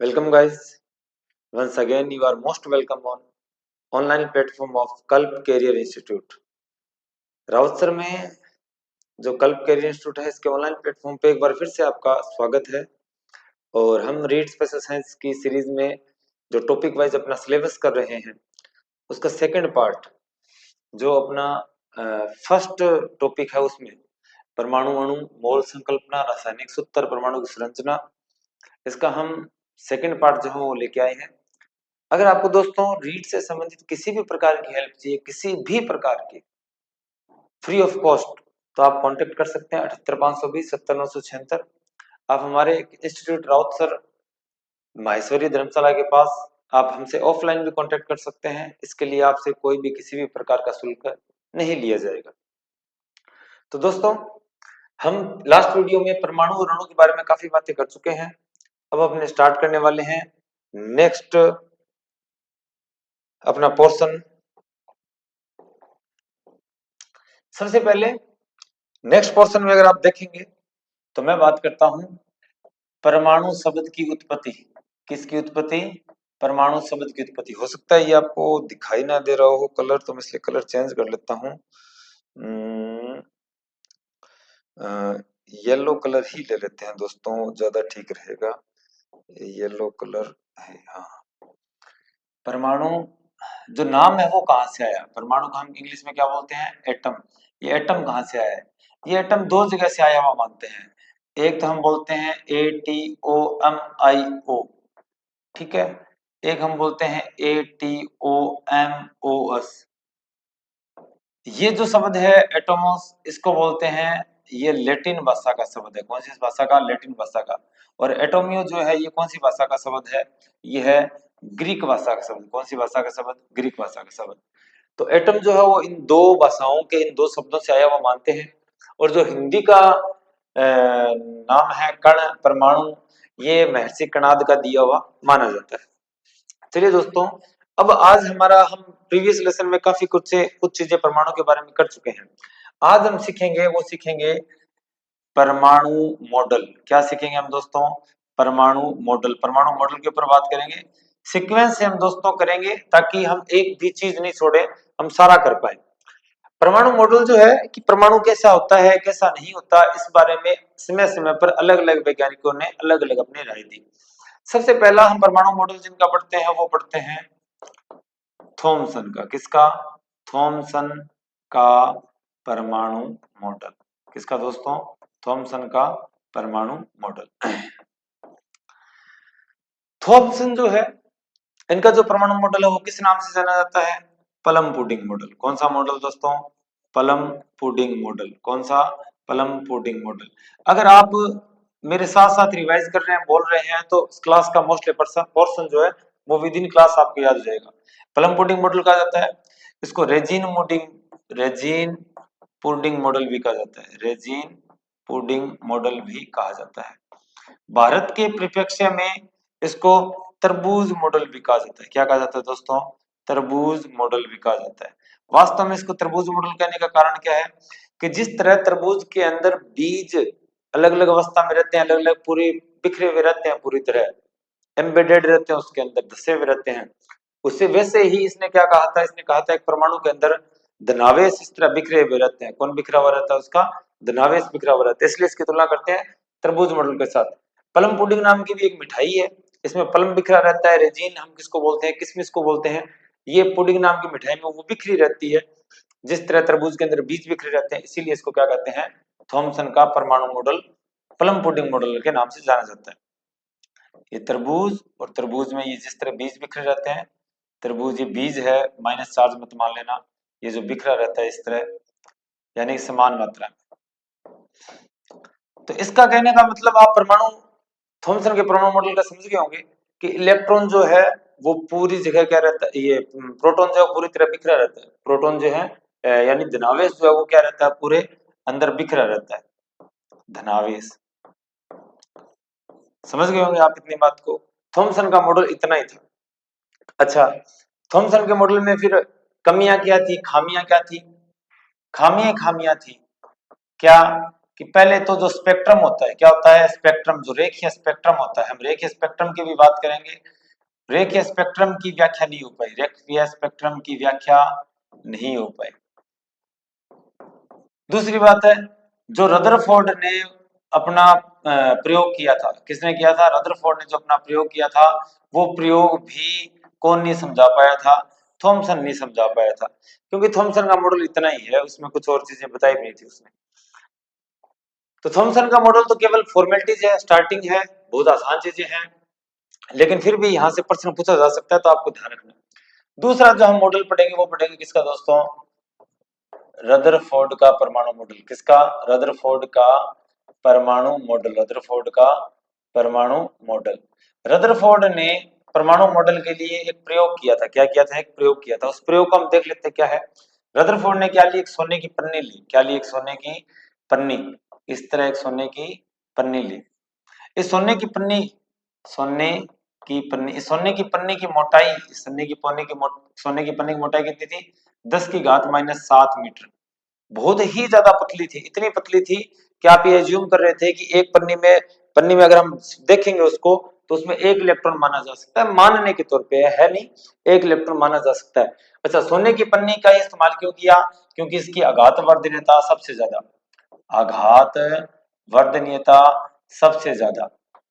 Welcome guys. Once again you are most welcome on online platform of Kalp Career Institute. Raut sir में जो कल्प career institute है इसके online platform पे एक बार फिर से आपका स्वागत है। और हम रीड स्पेशल साइंस की सीरीज में जो टॉपिक वाइज अपना सिलेबस कर रहे हैं उसका सेकंड पार्ट जो अपना फर्स्ट टॉपिक है उसमें परमाणु अणु मोल संकल्पना रासायनिक सूत्र परमाणु की संरचना, इसका हम सेकंड पार्ट जो है वो लेके आए हैं। अगर आपको दोस्तों रीड से संबंधित किसी भी प्रकार की हेल्प चाहिए, किसी भी प्रकार की, फ्री ऑफ कॉस्ट, तो आप कांटेक्ट कर सकते हैं 78 520 70 976। आप हमारे इंस्टीट्यूट राउत सर माहेश्वरी धर्मशाला के पास आप हमसे ऑफलाइन भी कांटेक्ट कर सकते हैं। इसके लिए आपसे कोई भी किसी भी प्रकार का शुल्क नहीं लिया जाएगा। तो दोस्तों हम लास्ट वीडियो में परमाणु और अणु के बारे में काफी बातें कर चुके हैं। अब अपने स्टार्ट करने वाले हैं नेक्स्ट अपना पोर्शन। सबसे पहले नेक्स्ट पोर्शन में अगर आप देखेंगे तो मैं बात करता हूं परमाणु शब्द की उत्पत्ति। किसकी उत्पत्ति? परमाणु शब्द की उत्पत्ति। हो सकता है ये आपको दिखाई ना दे रहा हो कलर, तो मैं इसलिए कलर चेंज कर लेता हूं। येलो कलर ही ले लेते हैं दोस्तों, ज्यादा ठीक रहेगा। येलो कलर है। हाँ, परमाणु जो नाम है वो कहां से आया? परमाणु को हम इंग्लिश में क्या बोलते हैं? एटम। ये एटम कहां से आया है? ये एटम दो जगह से आया हुआ मानते हैं। एक तो हम बोलते हैं ATOMIO, ठीक है। एक हम बोलते हैं ATOMOS। ये जो शब्द है एटोमोस, इसको बोलते हैं, ये लैटिन भाषा का शब्द है। कौन सी भाषा का? लैटिन भाषा का। और एटोमियो जो है ये कौन सी भाषा का शब्द है? ये है ग्रीक भाषा का शब्द। कौन सी भाषा का शब्द? ग्रीक भाषा का शब्द। तो एटम जो है वो इन दो भाषाओं के इन दो शब्दों से आया हुआ मानते हैं। और जो हिंदी का नाम है कण, परमाणु, ये महर्षि कणाद का दिया हुआ माना जाता है। चलिए दोस्तों, अब आज हमारा हम प्रीवियस लेसन में काफी कुछ चीजें परमाणु के बारे में कर चुके हैं। आज हम सीखेंगे, वो सीखेंगे परमाणु मॉडल। क्या सीखेंगे हम दोस्तों? परमाणु मॉडल। परमाणु मॉडल के ऊपर बात करेंगे। सीक्वेंस से हम दोस्तों करेंगे ताकि हम एक भी चीज नहीं छोड़े, हम सारा कर पाए। परमाणु मॉडल जो है कि परमाणु कैसा होता है कैसा नहीं होता, इस बारे में समय समय पर अलग अलग वैज्ञानिकों ने अलग अलग अपनी राय दी। सबसे पहला हम परमाणु मॉडल जिनका पढ़ते हैं वो पढ़ते हैं थॉमसन का। किसका? थॉमसन का परमाणु मॉडल। किसका दोस्तों? थॉमसन का परमाणु मॉडल। थॉमसन जो है, इनका जो परमाणु मॉडल है वो किस नाम से जाना जाता है? Plum pudding model. कौन सा मॉडल दोस्तों? Plum pudding model. कौन सा? Plum pudding model. अगर आप मेरे साथ साथ रिवाइज कर रहे हैं, बोल रहे हैं, तो इस क्लास का मोस्टली पोर्शन जो है वो विद इन क्लास आपको याद हो जाएगा। प्लम पुडिंग मॉडल कहा जाता है इसको। रेजिन पुडिंग मॉडल भी कहा जाता है। रेजिन पुडिंग मॉडल भी कहा जाता है। भारत के परिप्रेक्ष्य में इसको तरबूज मॉडल भी कहा जाता है। क्या कहा जाता है दोस्तों? तरबूज मॉडल भी कहा जाता है। वास्तव में इसको तरबूज मॉडल कहने का कारण क्या है कि जिस तरह तरबूज के अंदर बीज अलग अलग अवस्था में रहते हैं, अलग अलग पूरे बिखरे हुए रहते हैं, पूरी तरह एम्बेडेड रहते हैं, उसके अंदर धसे हुए रहते हैं, उससे वैसे ही इसने क्या कहा था? इसने कहा था एक परमाणु के अंदर धनावेश इस तरह बिखरे हुए रहते हैं। कौन बिखरा हुआ रहता है? उसका धनावेश बिखरा हुआ रहता है। इसलिए इसकी तुलना करते हैं तरबूज मॉडल के साथ। प्लम पुडिंग नाम की भी एक मिठाई है, इसमें प्लम बिखरा रहता है। रेजिन हम किसको बोलते हैं? किसमिस को बोलते हैं। ये पुडिंग नाम की मिठाई में वो बिखरी रहती है जिस तरह तरबूज के अंदर बीज बिखरे रहते हैं, इसीलिए इसको क्या कहते हैं? थॉमसन का परमाणु मॉडल प्लम पुडिंग मॉडल के नाम से जाना जाता है। ये तरबूज, और तरबूज में ये जिस तरह बीज बिखरे रहते हैं, तरबूज ये बीज है, माइनस चार्ज मत मान लेना, ये जो बिखरा रहता है इस तरह, यानी समान मात्रा में। तो इसका कहने का मतलब आप परमाणु थॉमसन के परमाणु मॉडल का समझ गए होंगे कि इलेक्ट्रॉन जो है वो पूरी जगह क्या रहता है, ये प्रोटॉन जो है पूरी तरह बिखरा रहता है। प्रोटॉन जो है यानी धनावेश जो है वो क्या रहता है? पूरे अंदर बिखरा रहता है, धनावेश। समझ गए होंगे आप इतनी बात को। थॉमसन का मॉडल इतना ही था। अच्छा, थॉमसन के मॉडल में फिर कमियां क्या थी, खामियां क्या थी? खामियां थी क्या? कि पहले तो जो स्पेक्ट्रम होता है, क्या होता है स्पेक्ट्रम, जो रेखीय स्पेक्ट्रम होता है, हम रेखीय स्पेक्ट्रम की भी बात करेंगे। रेखीय स्पेक्ट्रम की व्याख्या नहीं हो पाई, रेखीय स्पेक्ट्रम की व्याख्या नहीं हो पाई। दूसरी बात है, जो रदरफोर्ड ने अपना प्रयोग किया था, किसने किया था, रदरफोर्ड ने जो अपना प्रयोग किया था, वो प्रयोग भी कौन नहीं समझा पाया था, थॉमसन नहीं समझा पाया था, क्योंकि थॉमसन का मॉडल इतना ही है, उसमें कुछ और चीजें बताई नहीं थी उसने। तो थॉमसन का मॉडल तो केवल फॉर्मेलिटीज है, स्टार्टिंग है, बहुत आसान चीजें हैं, लेकिन फिर भी यहां से प्रश्न पूछा जा सकता है, तो आपको ध्यान रखना। दूसरा जो हम मॉडल पढ़ेंगे वो पढ़ेंगे किसका दोस्तों, रदरफोर्ड का परमाणु मॉडल। किसका, रदरफोर्ड का परमाणु मॉडल, रदरफोर्ड का परमाणु मॉडल। रदरफोर्ड ने परमाणु मॉडल के लिए एक प्रयोग किया था, क्या किया था, एक प्रयोग किया था, उस प्रयोग को हम देख लेते हैं क्या है। रदरफोर्ड ने क्या ली, एक सोने की पन्नी ली, क्या ली, एक सोने की पन्नी, इस तरह एक सोने की पन्नी ली। इस सोने की पन्नी, सोने की पन्नी, इस सोने की पन्नी की मोटाई, इस सोने की पन्नी की सोने की पन्नी की मोटाई कितनी थी, 10⁻⁷मीटर। बहुत ही ज्यादा पतली थी, इतनी पतली थी कि आप ये एज्यूम कर रहे थे कि एक पन्नी में अगर हम देखेंगे उसको, तो उसमें एक इलेक्ट्रॉन माना जा सकता है, मानने के तौर पे है नहीं, एक इलेक्ट्रॉन माना जा सकता है। अच्छा, सोने की पन्नी का इस्तेमाल क्यों किया, क्योंकि इसकी आघात वर्धनीयता सबसे ज्यादा, आघात वर्धनीयता सबसे ज्यादा,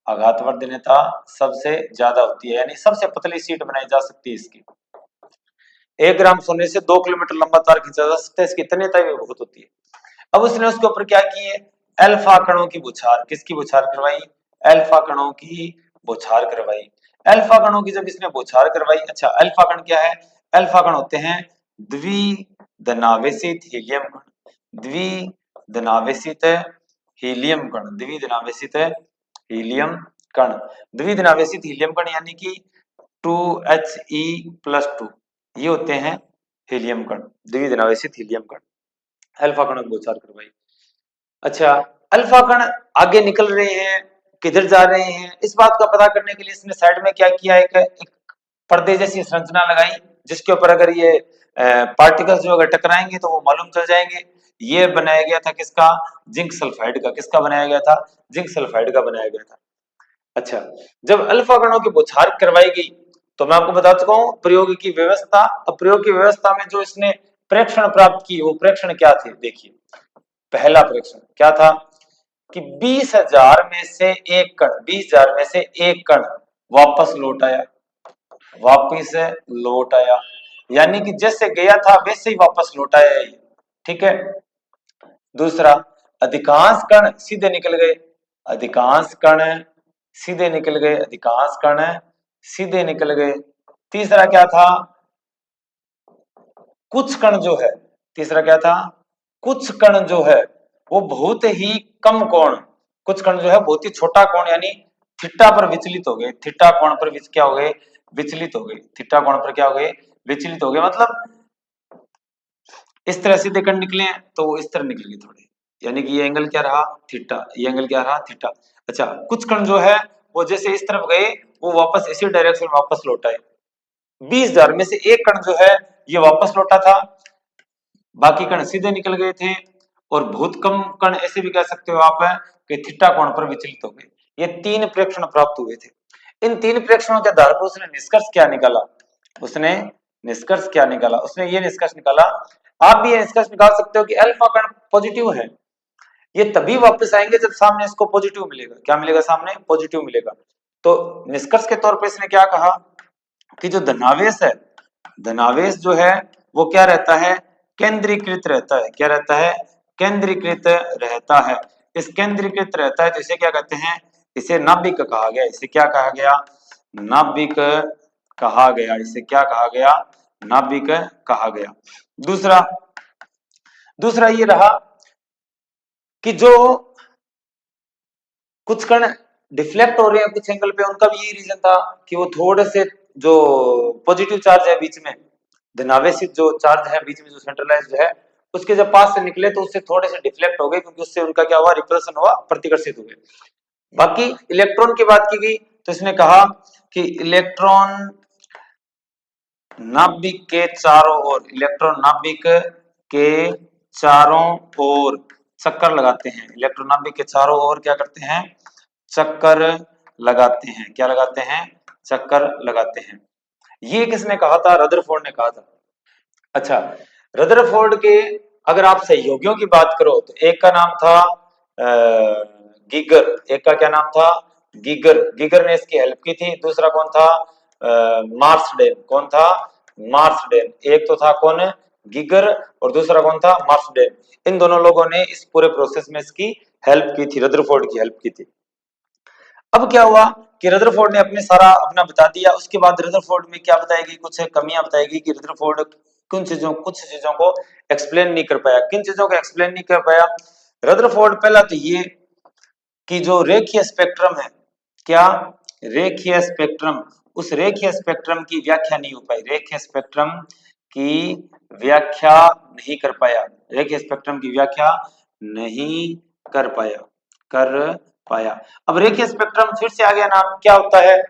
आघात वर्धनीयता सबसे ज्यादा होती है, यानी सबसे पतली शीट बनाई जा सकती है इसकी। 1 ग्राम सोने से 2 किलोमीटर लंबा तार खींचा जा सकता है, इसकी तन्यता भी बहुत होती है। अब उसने उसके ऊपर क्या किए, अल्फा कणों की बौछार, किसकी बौछार करवाई, अल्फा कणों की बौछार करवाई। अल्फा कणों की जब इसने बौछार करवाई, अच्छा अल्फा कण क्या है, अल्फा कण होते हैं द्विधनावेशित हीलियम कण, द्विधनावेशित हीलियम कण, द्विधनावेशित हीलियम कण, द्विधनावेशित हीलियम कण यानी कि 2He+2, ये होते हैं हीलियम कण, द्विधनावेशित हीलियम कण। अल्फा कणों की बौछार करवाई। अच्छा, अल्फा कण आगे निकल रहे हैं, किधर जा रहे हैं, इस बात का पता करने के लिए इसने साइड में क्या किया, एक पर्दे जैसी संरचना लगाई, जिसके ऊपर अगर ये पार्टिकल्स जो अगर टकराएंगे तो वो मालूम चल जाएंगे। ये बनाया गया था किसका, जिंक सल्फाइड का, किसका बनाया गया था, जिंक सल्फाइड का बनाया गया था। अच्छा, जब अल्फा कणों की बौछार करवाई गई, तो मैं आपको बता चुका हूं प्रयोग की व्यवस्था। अब प्रयोग की व्यवस्था में जो इसने प्रेक्षण प्राप्त की, वो प्रेक्षण क्या थे, देखिए। पहला प्रेक्षण क्या था कि 20,000 में से एक कण, 20,000 में से एक कण वापस लौट आया, वापिस लौट आया, यानी कि जैसे गया था वैसे ही वापस लौट आया ये, ठीक है। दूसरा, अधिकांश कण सीधे निकल गए, अधिकांश कण सीधे निकल गए, अधिकांश कण सीधे निकल गए। तीसरा क्या था, कुछ कण जो है, तीसरा क्या था, कुछ कण जो है वो बहुत ही कम कोण, कुछ कण जो है बहुत ही छोटा कोण, यानी थीटा पर विचलित हो गए, थीटा कोण पर क्या हो गए, विचलित हो गए, थीटा कोण पर क्या हो गए, विचलित हो गए। मतलब इस तरह सीधे कण निकले हैं तो वो इस तरह निकल गए थोड़े, यानी कि ये एंगल क्या रहा, थीटा, ये एंगल क्या रहा, थीटा। अच्छा, कुछ कण जो है वो जैसे इस तरफ गए, वो वापस इसी डायरेक्शन में वापस लौट आए। 20,000 में से एक कण जो है ये वापस लौटा था, बाकी कण सीधे निकल गए थे, और बहुत कम कण ऐसे भी कह सकते हो आप कि थीटा कोण पर विचलित हो गए। ये 3 प्रेक्षण प्राप्त हुए थे। इन 3 प्रेक्षणों के आधार पर उसने निष्कर्ष क्या निकाला, उसने निष्कर्ष क्या निकाला, उसने ये निष्कर्ष निकाला, आप भी ये निष्कर्ष निकाल सकते हो कि अल्फा कण पॉजिटिव है, ये तभी वापस आएंगे जब सामने इसको पॉजिटिव मिलेगा। क्या मिलेगा, सामने पॉजिटिव मिलेगा। तो निष्कर्ष के तौर पर इसने क्या कहा कि जो धनावेश है, धनावेश जो है वो क्या रहता है, केंद्रीकृत रहता है, क्या रहता है, केंद्रीकृत रहता है। इस केंद्रीकृत रहता है तो इसे क्या कहते हैं, इसे नाभिक कहा गया, इसे क्या कहा गया, नाभिक कहा गया, इसे क्या कहा गया, नाभिक कहा गया। दूसरा, दूसरा ये रहा कि जो कुछ कण डिफ्लेक्ट हो रहे हैं कुछ एंगल पे, उनका भी यही रीजन था कि वो थोड़े से जो पॉजिटिव चार्ज है बीच में, धनावेशित जो चार्ज है बीच में, जो सेंट्रलाइज्ड है, उसके जब पास से निकले तो उससे थोड़े से डिफ्लेक्ट हो गए, क्योंकि उससे उनका क्या हुआ, रिपल्सन हुआ, प्रतिकर्षित हुए। बाकी इलेक्ट्रॉन की बात की गई तो इसने कहा कि इलेक्ट्रॉन नाभिक के चारों ओर, इलेक्ट्रॉन नाभिक के चारों ओर चक्कर लगाते हैं। इलेक्ट्रोनाभिक के चारों ओर क्या करते हैं? चक्कर लगाते हैं। क्या लगाते हैं? चक्कर लगाते हैं। ये किसने कहा था? रदरफोर्ड ने कहा था। अच्छा, रदरफोर्ड के अगर आप सहयोगियों की बात करो तो एक का नाम था गीगर। एक का क्या नाम था? गीगर। गीगर ने इसकी हेल्प की थी। दूसरा कौन था? मार्सडेन। कौन था? मार्सडेन। एक तो था कौन? गीगर, और दूसरा कौन था? मार्सडेन। इन दोनों लोगों ने इस पूरे प्रोसेस में इसकी हेल्प की थी, रदरफोर्ड की हेल्प की थी। अब क्या हुआ कि रदरफोर्ड ने अपने सारा अपना बता दिया। उसके बाद रदरफोर्ड में क्या बताएगी? कुछ कमियां बताएगी कि रदरफोर्ड कुछ चीजों को एक्सप्लेन नहीं कर पाया। किन चीजों को एक्सप्लेन नहीं कर पाया रदरफोर्ड? पहला तो ये कि जो रेखीय स्पेक्ट्रम है, क्या? रेखीय स्पेक्ट्रम, उस रेखीय स्पेक्ट्रम की व्याख्या नहीं हो पाई। रेखीय स्पेक्ट्रम की व्याख्या नहीं कर पाया। रेखीय स्पेक्ट्रम की व्याख्या नहीं कर पाया। अब रेखीय स्पेक्ट्रम फिर से आ गया नाम। क्या होता है?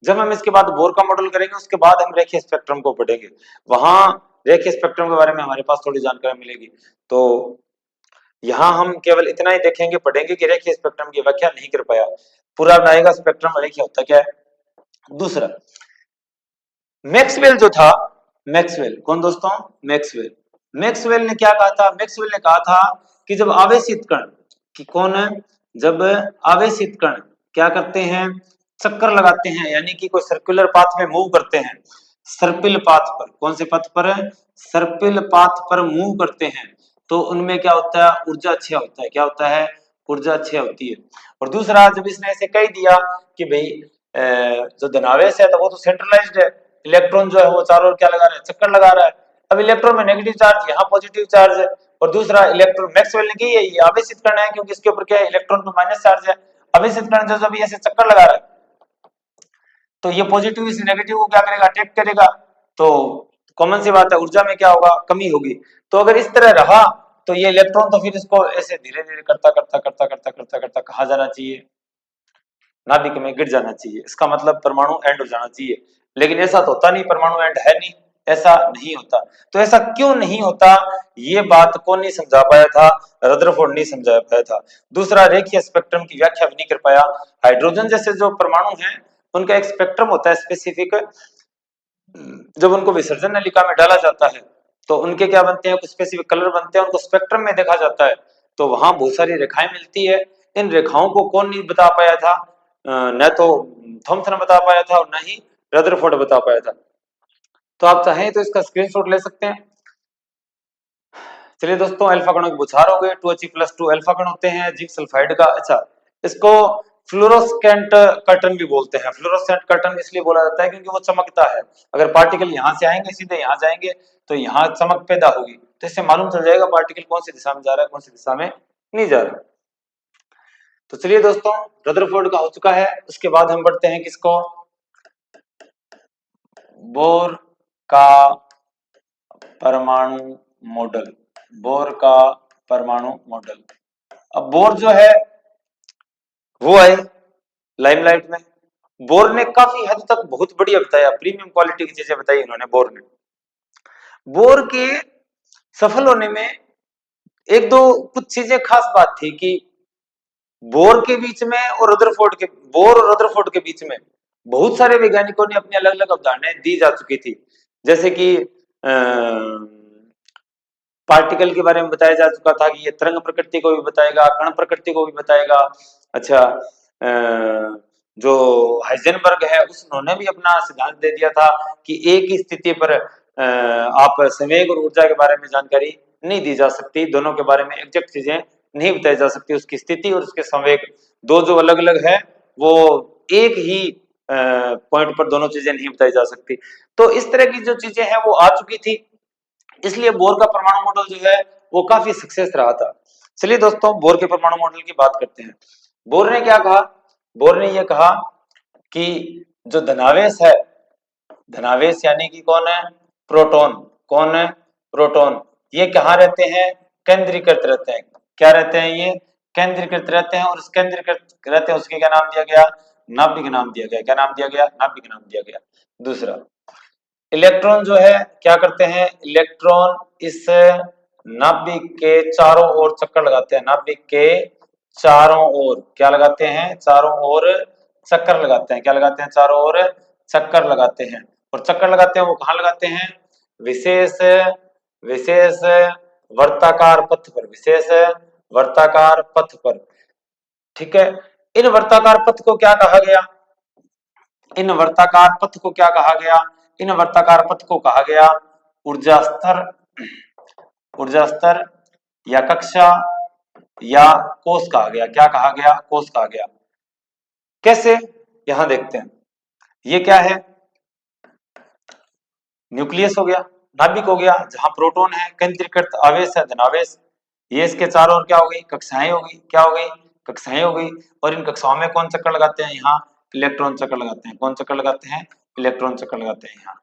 जब हम इसके बाद बोर का मॉडल करेंगे उसके बाद हम रेखीय स्पेक्ट्रम को पढ़ेंगे। वहां रेखीय स्पेक्ट्रम के बारे में हमारे पास थोड़ी जानकारी मिलेगी। तो यहाँ हम केवल इतना ही देखेंगे, पढ़ेंगे कि रेखीय स्पेक्ट्रम की व्याख्या नहीं कर पाया। पूरा बनाएगा स्पेक्ट्रम रेखीय होता क्या है। दूसरा, मैक्सवेल जो था, मैक्सवेल कौन दोस्तों? मैक्सवेल। मैक्सवेल ने क्या कहा था? मैक्सवेल ने कहा था कि जब आवेशित कण, कि कौन है? जब आवेशित कण क्या करते हैं? चक्कर लगाते हैं, यानी कि कोई सर्कुलर पाथ में मूव करते हैं। सर्पिल पाथ पर, कौन से पथ पर? सर्पिल पाथ पर मूव करते हैं, तो उनमें क्या होता है? ऊर्जा क्षय होता है। क्या होता है? ऊर्जा क्षय होती है। और दूसरा, जब इसने ऐसे कह दिया कि भाई जो धनावेश है तो वो तो सेंट्रलाइज्ड है, इलेक्ट्रॉन जो है वो चारों ओर क्या लगा रहा है? चक्कर लगा रहा है। अब इलेक्ट्रॉन में नेगेटिव चार्ज, यहाँ पॉजिटिव चार्ज है। और दूसरा, इलेक्ट्रॉन, मैक्सवेल ने की है ये आवेशित कण है क्योंकि इसके ऊपर क्या है? इलेक्ट्रॉन पे माइनस चार्ज है। आवेशित कण जो जब ऐसे चक्कर लगा रहा है तो ये पॉजिटिव इस नेगेटिव को क्या करेगा? अट्रैक्ट करेगा। तो कॉमन सी बात है, ऊर्जा में क्या होगा? कमी होगी। तो अगर इस तरह रहा तो ये इलेक्ट्रॉन तो फिर इसको ऐसे धीरे धीरे करता कहा जाना चाहिए? नाभिक में गिर जाना चाहिए। इसका मतलब परमाणु एंड हो जाना चाहिए। लेकिन ऐसा तो होता नहीं, परमाणु एंड है नहीं, ऐसा नहीं होता। तो ऐसा क्यों नहीं होता? ये बात कौन नहीं समझा पाया था? रदरफोर्ड नहीं समझा पाया था। दूसरा, रेखीय स्पेक्ट्रम की व्याख्या भी नहीं कर पाया। हाइड्रोजन जैसे जो परमाणु हैं उनका एक स्पेक्ट्रम होता है स्पेसिफिक। जब उनको विसर्जन नलिका में डाला जाता है तो उनके क्या बनते हैं? कुछ स्पेसिफिक कलर बनते हैं, उनको स्पेक्ट्रम में देखा जाता है। तो वहां बहुत सारी रेखाएं मिलती है। इन रेखाओं को कौन नहीं बता पाया था? न तो थॉमसन बता पाया था और न ही रदरफोर्ड बता पाया था। तो आप चाहें तो इसका स्क्रीनशॉट ले सकते हैं। चलिए दोस्तों, अल्फा कणों की बुछार हो गए। 2He+2 अल्फा कण होते हैं जिंक सल्फाइड का। अच्छा, इसको फ्लोरोसेंट कर्टन भी बोलते हैं। फ्लोरोसेंट कर्टन इसलिए बोला जाता है क्योंकि वो चमकता है। अगर पार्टिकल यहाँ से आएंगे सीधे यहाँ जाएंगे तो यहाँ चमक पैदा होगी, तो इससे मालूम चल जाएगा पार्टिकल कौन सी दिशा में जा रहा है, कौन सी दिशा में नहीं जा रहा। तो चलिए दोस्तों, रदरफोर्ड का हो चुका है। उसके बाद हम बढ़ते हैं किसको? बोर का परमाणु मॉडल। बोर का परमाणु मॉडल। अब बोर जो है वो है लाइमलाइट में। बोर ने काफी हद तक बहुत बढ़िया बताया, प्रीमियम क्वालिटी की चीजें बताई इन्होंने बोर ने। बोर के सफल होने में एक दो कुछ चीजें खास बात थी कि बोर के बीच में और रदरफोर्ड के, बोर और रदरफोर्ड के बीच में बहुत सारे वैज्ञानिकों ने अपनी अलग अलग अवधारणाएं दी जा चुकी थी। जैसे कि पार्टिकल के बारे में बताया जा चुका था कि ये तरंग प्रकृति को भी बताएगा, कण प्रकृति को भी बताएगा। अच्छा, जो हाइजेनबर्ग है उसने भी अपना सिद्धांत दे दिया था कि एक ही स्थिति पर आप संवेग और ऊर्जा के बारे में जानकारी नहीं दी जा सकती, दोनों के बारे में एग्जैक्ट चीजें नहीं बताई जा सकती। उसकी स्थिति और उसके संवेग दो जो अलग अलग है, वो एक ही पॉइंट पर दोनों चीजें नहीं बताई जा सकती। तो इस तरह की जो चीजें हैं वो आ चुकी थी, इसलिए बोर का परमाणु मॉडल जो है वो काफी सक्सेस रहा था। चलिए दोस्तों, बोर के परमाणु मॉडल की बात करते हैं। बोर ने क्या कहा? बोर ने यह कहा कि जो धनावेश है, धनावेश यानी कि कौन है? प्रोटॉन। कौन है? प्रोटॉन। ये कहाँ रहते हैं? केंद्रीकृत रहते हैं। क्या रहते हैं ये? केंद्रीकृत रहते हैं। और इस केंद्रीकृत रहते हैं उसके क्या नाम दिया गया? नाभिक नाम दिया गया। क्या नाम दिया गया? नाभिक नाम दिया गया। दूसरा, इलेक्ट्रॉन जो है क्या करते हैं? इलेक्ट्रॉन इस नाभिक के चारों ओर चक्कर लगाते हैं, नाभिक के चारों ओर क्या लगाते हैं, चारों ओर चक्कर लगाते हैं, क्या लगाते हैं, चारों ओर चक्कर लगाते हैं। और चक्कर लगाते हैं वो कहाँ लगाते हैं, विशेष विशेष वर्ताकार पथ पर, विशेष वर्ताकार पथ पर। ठीक है, इन वर्ताकार पथ को क्या कहा गया, इन वर्ताकार पथ को क्या कहा गया, इन वर्ताकार पथ को कहा गया ऊर्जा स्तर, ऊर्जा स्तर या कक्षा या कोष कहा गया, क्या कहा गया, कोष कहा गया। कैसे, यहां देखते हैं, ये क्या है, न्यूक्लियस हो गया, नाभिक हो गया जहां प्रोटॉन है, केंद्रीकृत आवेश है, धनावेश। ये इसके चारों ओर क्या हो गई, कक्षाएं हो गई, क्या हो गई, कक्षाएं हो गई। और इन कक्षाओं में कौन चक्कर लगाते हैं, यहाँ इलेक्ट्रॉन चक्कर लगाते हैं, कौन चक्कर लगाते हैं, इलेक्ट्रॉन चक्कर लगाते हैं यहाँ।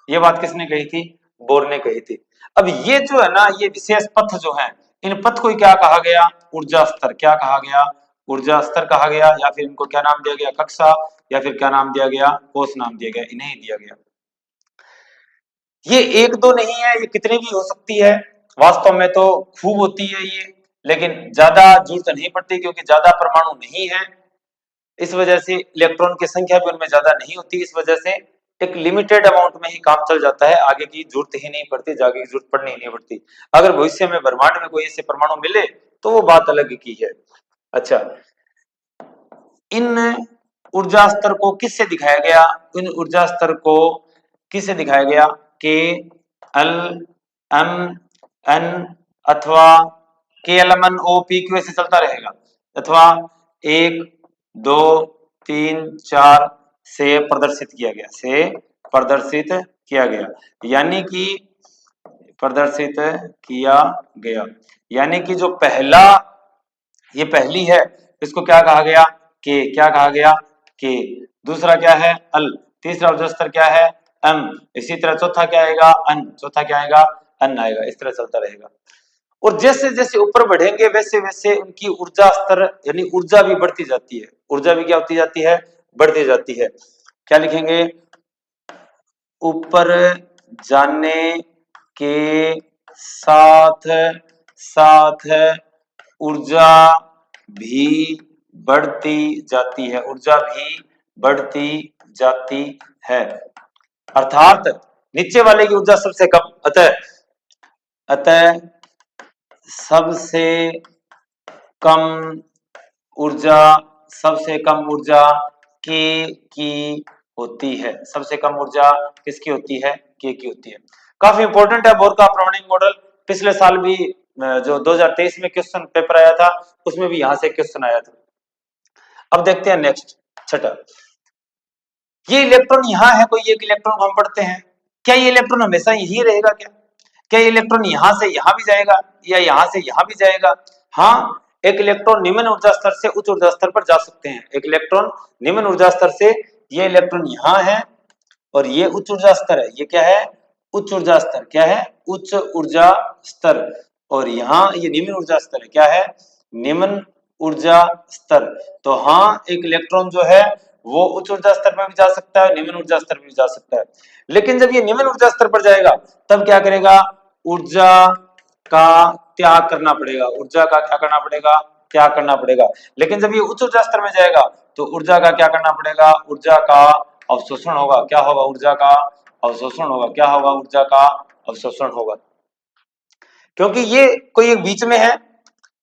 ये बात किसने कही थी, बोर ने कही थी। अब ये जो है ना, ये विशेष पथ जो है, इन पथ को क्या कहा गया, ऊर्जा स्तर, क्या कहा गया, ऊर्जा स्तर कहा गया, या फिर इनको क्या नाम दिया गया, कक्षा, या फिर क्या नाम दिया गया, कोष नाम दिया गया, इन्हें ही दिया गया। ये एक दो नहीं है, ये कितनी भी हो सकती है, वास्तव में तो खूब होती है ये, लेकिन ज्यादा जरूरत नहीं पड़ती क्योंकि ज्यादा परमाणु नहीं है, इस वजह से इलेक्ट्रॉन की संख्या भी उनमें ज्यादा नहीं होती, इस वजह से एक लिमिटेड अमाउंट में ही काम चल जाता है, आगे की जरूरत ही नहीं पड़ती, आगे की जरूरत पड़नी ही नहीं पड़ती। अगर भविष्य में ब्रह्मांड में कोई ऐसे परमाणु मिले तो वो बात अलग की है। अच्छा, इन ऊर्जा स्तर को किससे दिखाया गया, इन ऊर्जा स्तर को किससे दिखाया गया, के एल एम एन अथवा K L M N O P Q ऐसे चलता रहेगा, अथवा 1 2 3 4 से प्रदर्शित किया गया, से प्रदर्शित किया गया, यानी कि प्रदर्शित किया गया, यानी कि जो पहला, ये पहली है, इसको क्या कहा गया, के, क्या कहा गया, के। दूसरा क्या है, अल। तीसरा ऊर्जा स्तर क्या है, एम। इसी तरह चौथा क्या आएगा, अन। चौथा क्या आएगा, अन आएगा। इस तरह चलता रहेगा। और जैसे जैसे ऊपर बढ़ेंगे वैसे वैसे उनकी ऊर्जा स्तर यानी ऊर्जा भी बढ़ती जाती है, ऊर्जा भी क्या होती जाती है, बढ़ती जाती है। क्या लिखेंगे, ऊपर जाने के साथ साथ ऊर्जा भी बढ़ती जाती है, ऊर्जा भी बढ़ती जाती है, अर्थात नीचे वाले की ऊर्जा सबसे कम, अतः अतः सबसे कम ऊर्जा, सबसे कम ऊर्जा के की होती है, सबसे कम ऊर्जा किसकी होती है, के की होती है। काफी इंपॉर्टेंट है बोर का प्रामाणिक मॉडल, पिछले साल भी जो 2023 में क्वेश्चन पेपर आया था उसमें भी यहां से क्वेश्चन आया था। अब देखते हैं नेक्स्ट, छठा, ये इलेक्ट्रॉन यहाँ है, कोई एक इलेक्ट्रॉन हम पढ़ते हैं, क्या ये इलेक्ट्रॉन हमेशा यही रहेगा, क्या ये इलेक्ट्रॉन यहां से यहां भी जाएगा या यहां से यहां भी जाएगा, हाँ, एक इलेक्ट्रॉन निम्न ऊर्जा स्तर से उच्च ऊर्जा स्तर पर जा सकते हैं, एक इलेक्ट्रॉन निम्न ऊर्जा स्तर से, ये इलेक्ट्रॉन यहाँ है और ये उच्च ऊर्जा स्तर है, ये क्या है, उच्च ऊर्जा स्तर, क्या है, उच्च ऊर्जा स्तर, और यहाँ ये निम्न ऊर्जा स्तर है, क्या है, निम्न ऊर्जा स्तर। तो हाँ, एक इलेक्ट्रॉन जो है वो उच्च ऊर्जा स्तर में भी जा सकता है, निम्न ऊर्जा स्तर में भी जा सकता है, लेकिन जब ये निम्न ऊर्जा स्तर पर जाएगा तब क्या करेगा, ऊर्जा का त्याग करना पड़ेगा, ऊर्जा का क्या करना पड़ेगा, त्याग करना पड़ेगा। लेकिन जब ये उच्च ऊर्जा स्तर में जाएगा तो ऊर्जा का क्या करना पड़ेगा, ऊर्जा का अवशोषण होगा, क्या होगा, ऊर्जा का अवशोषण होगा, क्या होगा, ऊर्जा का अवशोषण होगा, क्योंकि ये कोई एक बीच में है,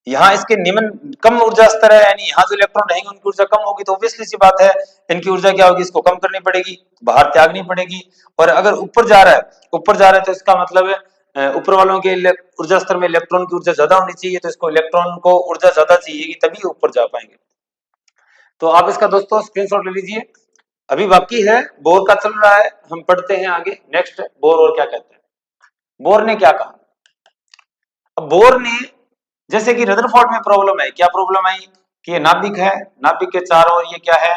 यहाँ इसके निम्न कम ऊर्जा स्तर है, यानी यहाँ जो इलेक्ट्रॉन रहेंगे उनकी ऊर्जा कम होगी, तो ऑब्वियसली सी बात है इनकी ऊर्जा क्या होगी, इसको कम करनी पड़ेगी, बाहर त्यागनी पड़ेगी। और अगर ऊपर जा रहा है, ऊपर जा रहा है तो इसका मतलब है ऊपर वालों के ऊर्जा स्तर में इलेक्ट्रॉन की ऊर्जा ज्यादा होनी चाहिए, तो इसको इलेक्ट्रॉन को ऊर्जा ज्यादा चाहिए तभी ऊपर जा पाएंगे। तो आप इसका दोस्तों स्क्रीनशॉट ले लीजिए, अभी बाकी है, बोर का चल रहा है, हम पढ़ते हैं आगे। नेक्स्ट, बोर और क्या कहते हैं, बोर ने क्या कहा, अब बोर ने, जैसे कि रदरफोर्ड में प्रॉब्लम है, क्या प्रॉब्लम आई कि ये नाभिक है, नाभिक के चारों ओर ये क्या है,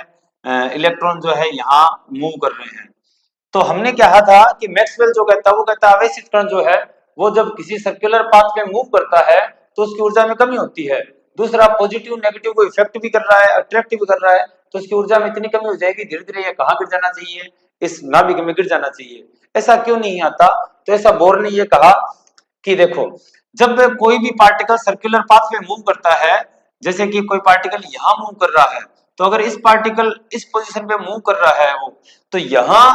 इलेक्ट्रॉन जो है यहाँ मूव कर रहे हैं। तो हमने कहा था कि मैक्सवेल जो कहता है वो कहता है आवेशित कण जो है वो जब किसी सर्कुलर पाथ में मूव करता है तो उसकी ऊर्जा में कमी होती है, दूसरा पॉजिटिव नेगेटिव को इफेक्ट भी कर रहा है, अट्रैक्ट भी कर रहा है, तो उसकी ऊर्जा में इतनी कमी हो जाएगी धीरे धीरे ये कहाँ गिर जाना चाहिए, इस नाभिक में गिर जाना चाहिए। ऐसा क्यों नहीं आता, तो ऐसा बोर ने ये कहा कि देखो, जब कोई भी पार्टिकल सर्कुलर पाथ में मूव करता है, जैसे कि कोई पार्टिकल यहां मूव कर रहा है, तो अगर इस पार्टिकल इस पोजीशन पे मूव कर रहा है वो, तो यहां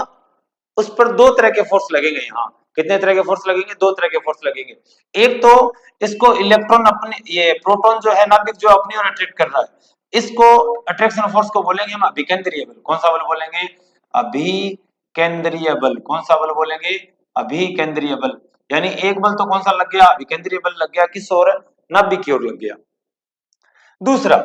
उस पर दो तरह के फोर्स लगेंगे। यहाँ कितने तरह के फोर्स लगेंगे? दो तरह के फोर्स लगेंगे। एक तो इसको इलेक्ट्रॉन अपने, ये प्रोटॉन जो है नाभिक जो अपनी ओर अट्रैक्ट कर रहा है, इसको अट्रैक्शन फोर्स को बोलेंगे हम अभिकेंद्रीय बल। कौन सा बल बोलेंगे? अभिकेंद्रीय बल। कौन सा बल बोलेंगे? अभिकेंद्रीय बल। यानी एक बल तो कौन सा लग गया? अभिकेंद्रीय बल लग गया। किस ओर? नाभिक की ओर लग गया। दूसरा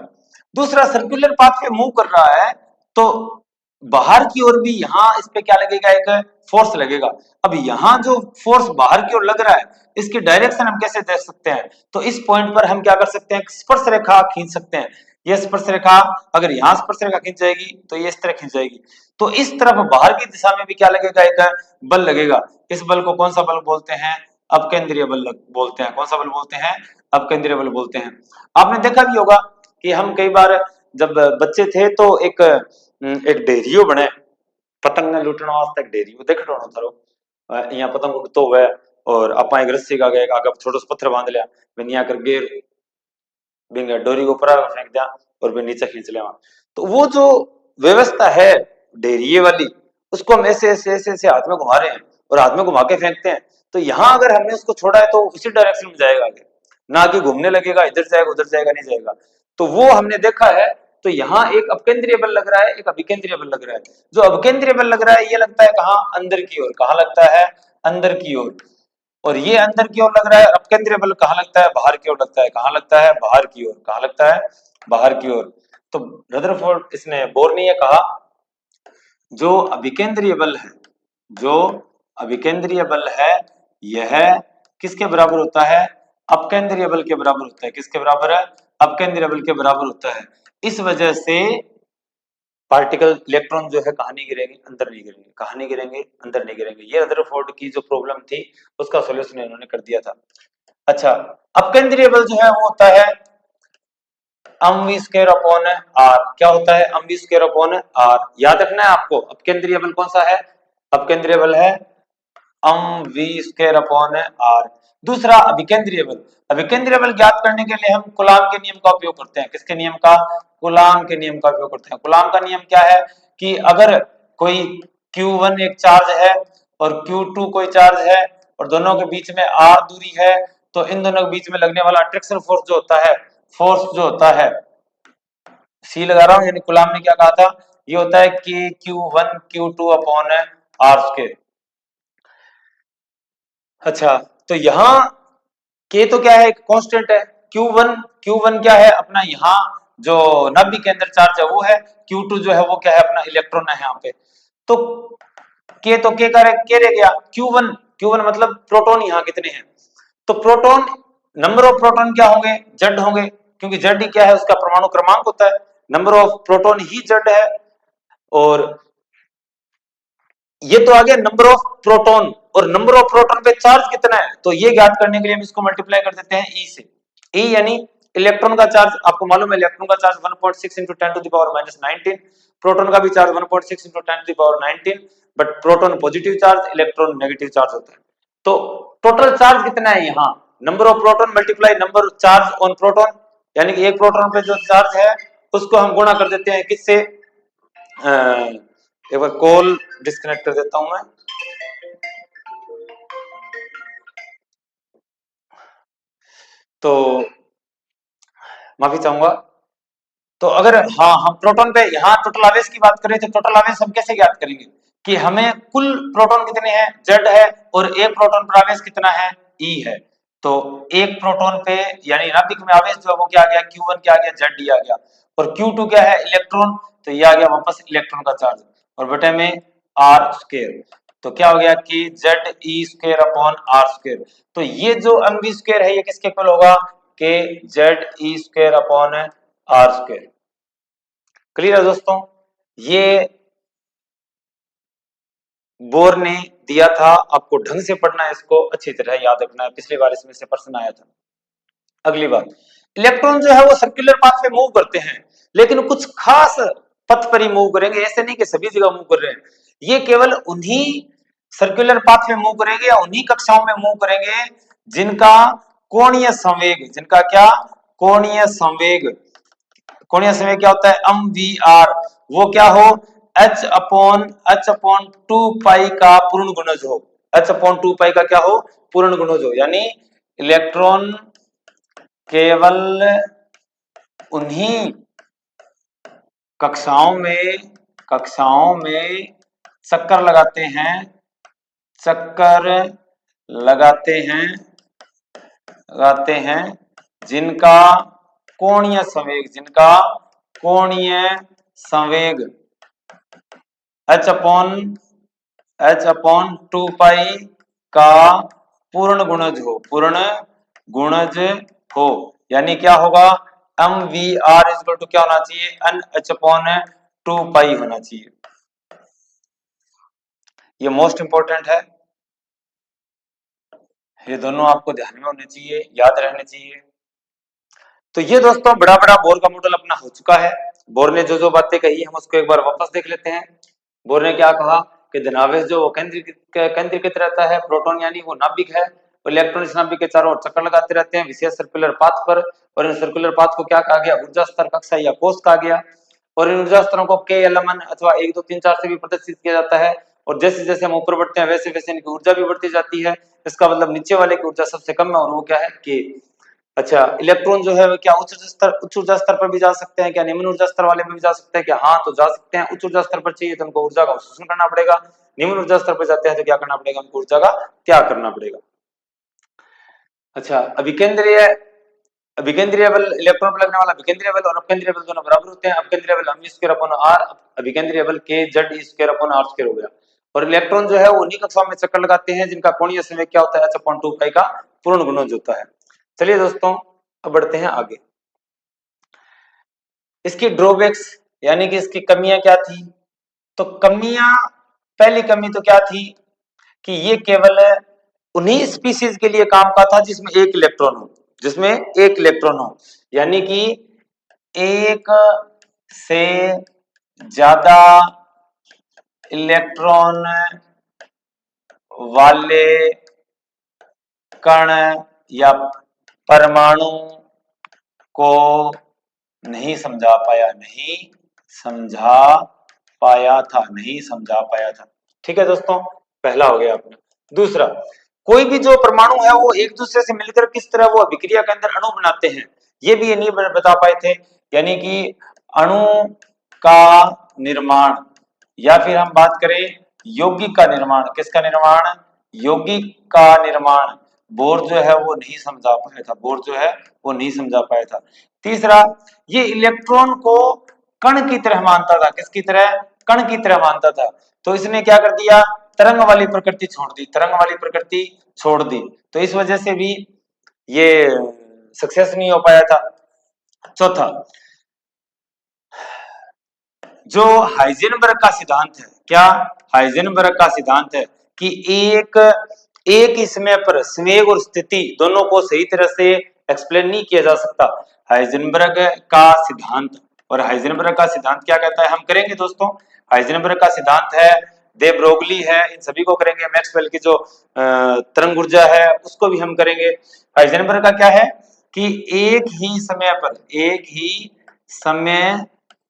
दूसरा सर्कुलर पाथ पे मूव कर रहा है, तो बाहर की ओर भी यहां इस पे क्या लगेगा? एक फोर्स लगेगा। अब यहां जो फोर्स बाहर की ओर लग रहा है, इसकी डायरेक्शन हम कैसे देख सकते हैं? तो इस पॉइंट पर हम क्या कर सकते हैं? स्पर्श रेखा खींच सकते हैं। ये स्पर्श रेखा, अगर यहां स्पर्श रेखा खींच जाएगी तो ये इस तरह खींच जाएगी, तो इस तरफ बाहर की दिशा में भी क्या लगेगा? एक बल लगेगा। इस बल को कौन सा बल बोलते हैं? अपकेंद्रीय बल बोलते हैं। कौन सा बल बोलते हैं? अपकेंद्रीय बल बोलते हैं। आपने देखा भी होगा कि हम कई बार जब बच्चे थे तो एक डेरियो बने, पतंग ने लूटना वास्ते एक डेरियो देख लो ना थारो, यहाँ पतंग उड़तो हुए और आपा एक रस्सी का गए आगे छोटो सा पत्थर बांध लिया, मैंने यहाँ कर गेर बिंगा डोरी को ऊपर फेंक दिया और फिर नीचे खींच लिया। तो वो जो व्यवस्था है डेरिये वाली, उसको हम ऐसे ऐसे ऐसे ऐसे हाथ में घुमा रहे हैं और हाथ में घुमा के फेंकते हैं, तो यहाँ अगर हमने उसको छोड़ा है तो उसी डायरेक्शन में जाएगा आगे, ना कि घूमने लगेगा, इधर जाएगा उधर जाएगा, नहीं जाएगा। तो वो हमने देखा है। तो यहाँ एक अपकेंद्रीय बल लग रहा है, एक अभिकेंद्रीय बल लग रहा है। जो अभिकेंद्रीय बल लग रहा है ये लगता है कहाँ? अंदर की ओर। कहाँ लगता है? अंदर की ओर। और ये अंदर की ओर लग रहा है। अपकेंद्रीय बल कहाँ लगता है? बाहर की ओर लगता है। कहाँ लगता है? बाहर की ओर। कहाँ लगता है? बाहर की ओर। तो रदरफोर्ड इसने बोर ने ये कहा, जो अभिकेंद्रीय बल है, जो अभिकेंद्रीय बल है, यह किसके बराबर होता है? अपकेंद्रीय बल के बराबर होता है। किसके बराबर है? अपकेंद्रीय बल के बराबर होता है। इस वजह से पार्टिकल इलेक्ट्रॉन जो है कहाँ नहीं गिरेंगे? अंदर नहीं गिरेंगे। कहाँ नहीं गिरेंगे? अंदर नहीं गिरेंगे। ये रदरफोर्ड की जो प्रॉब्लम थी उसका सॉल्यूशन इन्होंने कर दिया था। अच्छा, अपकेंद्रीय बल जो है वो होता है mv² अपॉन आर। क्या होता है? mv² upon are. याद रखना है आपको। अपकेंद्रीय बल कौन सा है? अपकेंद्रीय बल है mv² अपॉन आर। दूसरा अभिकेंद्रीय बल। अभिकेंद्रीय बल ज्ञात करने के लिए हम कूलाम के नियम का उपयोग करते हैं। किसके नियम का? कूलाम के नियम का उपयोग करते हैं। कूलाम का नियम क्या है कि अगर कोई Q1 एक चार्ज है और Q2 कोई चार्ज है और दोनों के बीच में r दूरी है, तो इन दोनों के बीच में लगने वाला अट्रैक्शन फोर्स जो होता है, फोर्स जो होता है, सी लगा रहा हूं, यानी कूलाम ने क्या कहा था? ये होता है कि Q1 Q2 अपॉन r²। अच्छा, तो यहाँ के तो क्या है? एक कांस्टेंट है। Q1 क्या है अपना? यहाँ जो नाभिक के अंदर चार्ज है वो है। Q2 जो है वो क्या है? अपना इलेक्ट्रॉन है यहाँ पे। तो के तो के रह गया। Q1 मतलब प्रोटॉन यहाँ कितने हैं? तो प्रोटॉन, नंबर ऑफ प्रोटॉन क्या होंगे? जेड होंगे, क्योंकि जेड ही क्या है? उसका परमाणु क्रमांक होता है। Number of proton he Z है। और ये तो आ गया नंबर ऑफ प्रोटॉन, और नंबर ऑफ प्रोटॉन पे चार्ज कितना है, तो ये ज्ञात करने के लिए हम इसको मल्टीप्लाई कर देते हैं ई से। ई यानी इलेक्ट्रॉन का चार्ज, आपको मालूम है इलेक्ट्रॉन का चार्ज 1.6 × 10⁻⁻19, प्रोटॉन का भी charge 1.6 × 10⁻19, but proton positive charge, electron negative charge होता है। तो टोटल चार्ज कितना है यहाँ? Number of proton multiply number charge on proton, यानी कि एक प्रोटॉन पे जो चार्ज है उसको हम गुणा कर देते हैं किससे? एक बार कॉल डिस्कनेक्ट कर देता हूं मैं। तो माफी चाहूंगा। तो अगर हाँ हम प्रोटॉन पे यहाँ टोटल आवेश की बात करें, तो टोटल आवेश हम कैसे ज्ञात करेंगे? कि हमें कुल प्रोटॉन कितने हैं? जेड है, और एक प्रोटॉन पर आवेश कितना है? ई है। तो एक प्रोटॉन पे, यानी नाभिक में आवेश जो है वो क्या आ गया? Q1 क्या आ गया? जेड डी आ गया। और Q2 क्या है? इलेक्ट्रॉन, तो ये आ गया वापस इलेक्ट्रॉन का चार्ज, और बटे में r²। तो क्या हो गया कि Ze² अपॉन r²। तो ये जो mv² है ये किसके इक्वल होगा? के Ze² अपॉन r²। क्लियर है दोस्तों? ये बोर ने दिया था, आपको ढंग से पढ़ना है, इसको अच्छी तरह याद रखना है, पिछली बार इसमें से प्रश्न आया था। अगली बात, इलेक्ट्रॉन जो है वो सर्कुलर पाथ पे मूव करते हैं, लेकिन कुछ खास पथ पर ही मूव करेंगे। ऐसे नहीं कि सभी जगह मूव कर रहे हैं। ये केवल उन्हीं सर्कुलर पाथ में मूव करेंगे या उन्हीं कक्षाओं में मूव करेंगे जिनका कोणीय संवेग, जिनका क्या कोणीय संवेग, कोणीय संवेग क्या होता है एम वी आर, वो क्या हो h अपॉन 2 पाई का पूर्ण गुणज हो, h/2 पाई का क्या हो पूर्ण गुणज हो, यानी इलेक्ट्रॉन केवल उन्हीं कक्षाओं में चक्कर चक्कर लगाते हैं जिनका कोणीय संवेग h/2 पाई का पूर्ण गुणज हो, यानी क्या होगा M V R is to क्या होना चाहिए एन h/2 पाई होना चाहिए। ये मोस्ट इंपॉर्टेंट है, ये दोनों आपको ध्यान में होने चाहिए, याद रहने चाहिए। तो ये दोस्तों बड़ा बड़ा बोर का मॉडल अपना हो चुका है। बोर ने जो जो बातें कही हम उसको एक बार वापस देख लेते हैं। बोर ने क्या कहा कि धनावेश जो केंद्रीकृत रहता है, प्रोटॉन यानी वो नाभिक है, और इलेक्ट्रॉन इस नाभिक के चारों ओर चक्कर लगाते रहते हैं विशेष सर्कुलर पाथ पर, और इन सर्कुलर पाथ को क्या कहा गया ऊर्जा स्तर, कक्षा या कोष कहा गया। और इन ऊर्जा स्तरों को के एल अथवा 1 2 3 4 से भी प्रदर्शित किया जाता है, और जैसे जैसे हम ऊपर बढ़ते हैं वैसे वैसे इनकी ऊर्जा भी बढ़ती जाती है। इसका मतलब नीचे वाले की ऊर्जा सबसे कम है, और वो क्या है के। अच्छा, इलेक्ट्रॉन जो है क्या उच्च ऊर्जा स्तर पर भी जा सकते हैं क्या, निम्न ऊर्जा स्तर वाले में भी जा सकते हैं क्या, हाँ तो जा सकते हैं। उच्च ऊर्जा स्तर पर चाहिए तो उनको ऊर्जा का अवशोषण करना पड़ेगा, निम्न ऊर्जा स्तर पर जाते हैं तो क्या करना पड़ेगा उनको ऊर्जा का त्याग करना पड़ेगा। अच्छा, अभिकेंद्रीय बल इलेक्ट्रॉन पर लगने वाला अभिकेंद्रीय बल और अपकेंद्रीय बल दोनों बराबर होते हैं। अपकेंद्रीय बल m²/r, अभिकेंद्रीय बल k z(e²r²) हो गया। और इलेक्ट्रॉन जो है वो उन्हीं कक्षाओं में चक्कर लगाते हैं जिनका कोणीय संवेग क्या होता है h/2 का पूर्ण गुणज होता है। चलिए दोस्तों अब बढ़ते हैं आगे। इसकी ड्रॉबैक्स यानी कि इसकी कमियां क्या थी, तो पहली कमी तो क्या थी कि ये केवल उन्हीं स्पीशीज के लिए काम का था जिसमें एक इलेक्ट्रॉन हो, यानी कि एक से ज्यादा इलेक्ट्रॉन वाले कण या परमाणु को नहीं समझा पाया था। ठीक है दोस्तों, पहला हो गया अपना। दूसरा, कोई भी जो परमाणु है वो एक दूसरे से मिलकर किस तरह वो अभिक्रिया के अंदर अणु बनाते हैं, ये भी ये नहीं बता पाए थे। यानी कि अणु का निर्माण, या फिर हम बात करें यौगिक का निर्माण, किसका निर्माण, यौगिक का निर्माण बोर जो है वो नहीं समझा पाया था। तीसरा, ये इलेक्ट्रॉन को कण की तरह मानता था, किसकी तरह, कण की तरह मानता था। तो इसने क्या कर दिया, तरंग वाली प्रकृति छोड़ दी, तो इस वजह से भी ये सक्सेस नहीं हो पाया था। चौथा, जो हाइजेनबर्ग का सिद्धांत है, क्या हाइजेनबर्ग का सिद्धांत है कि एक ही समय पर संवेग और स्थिति दोनों को सही तरह से एक्सप्लेन नहीं किया जा सकता। हाइजेनबर्ग का सिद्धांत, और हाइजेनबर्ग का सिद्धांत क्या कहता है हम करेंगे दोस्तों। हाइजेनबर्ग का सिद्धांत है, दे ब्रोगली है, इन सभी को करेंगे। मैक्सवेल की जो तरंग ऊर्जा है उसको भी हम करेंगे। हाइजेनबर्ग का क्या है कि एक ही समय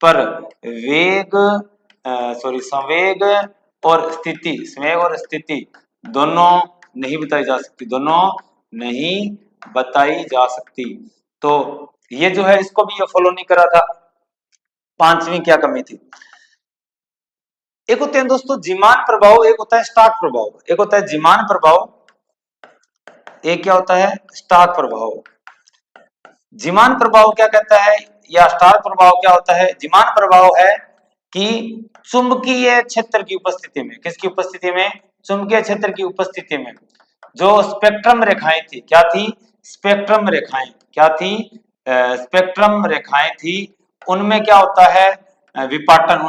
पर संवेग और स्थिति दोनों नहीं बताई जा सकती। तो ये जो है इसको भी ये फॉलो नहीं करा था। पांचवी क्या कमी थी, एक होते हैं दोस्तों जीमान प्रभाव, एक होता है स्टार्क प्रभाव। एक होता है जीमान प्रभाव, एक क्या होता है स्टार्क प्रभाव। जीमान प्रभाव क्या कहता है या स्टार प्रभाव क्या होता है, जीमान प्रभाव है कि चुंबकीय क्षेत्र की उपस्थिति में, किसकी उपस्थिति में, चुंबकीय क्षेत्र की उपस्थिति में जो स्पेक्ट्रम रेखाएं थी, क्या थी, स्पेक्ट्रम रेखाएं थी, उनमें क्या होता है विपाटन,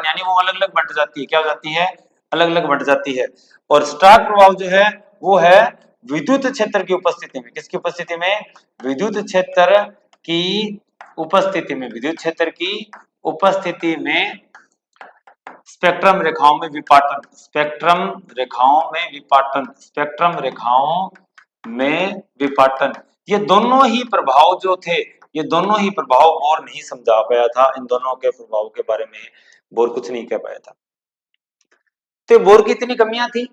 यानी वो अलग अलग बंट जाती है, क्या हो जाती है, अलग अलग बंट जाती है। और स्टार प्रभाव जो है वो है विद्युत क्षेत्र की उपस्थिति में, किसकी उपस्थिति में, विद्युत क्षेत्र की उपस्थिति में स्पेक्ट्रम रेखाओं में विपाटन में विपाटन, ये दोनों ही प्रभाव जो थे, ये दोनों ही प्रभाव बोर नहीं समझा पाया था। इन दोनों के प्रभाव के बारे में बोर कुछ नहीं कह पाया था। तो बोर की इतनी कमियां थी।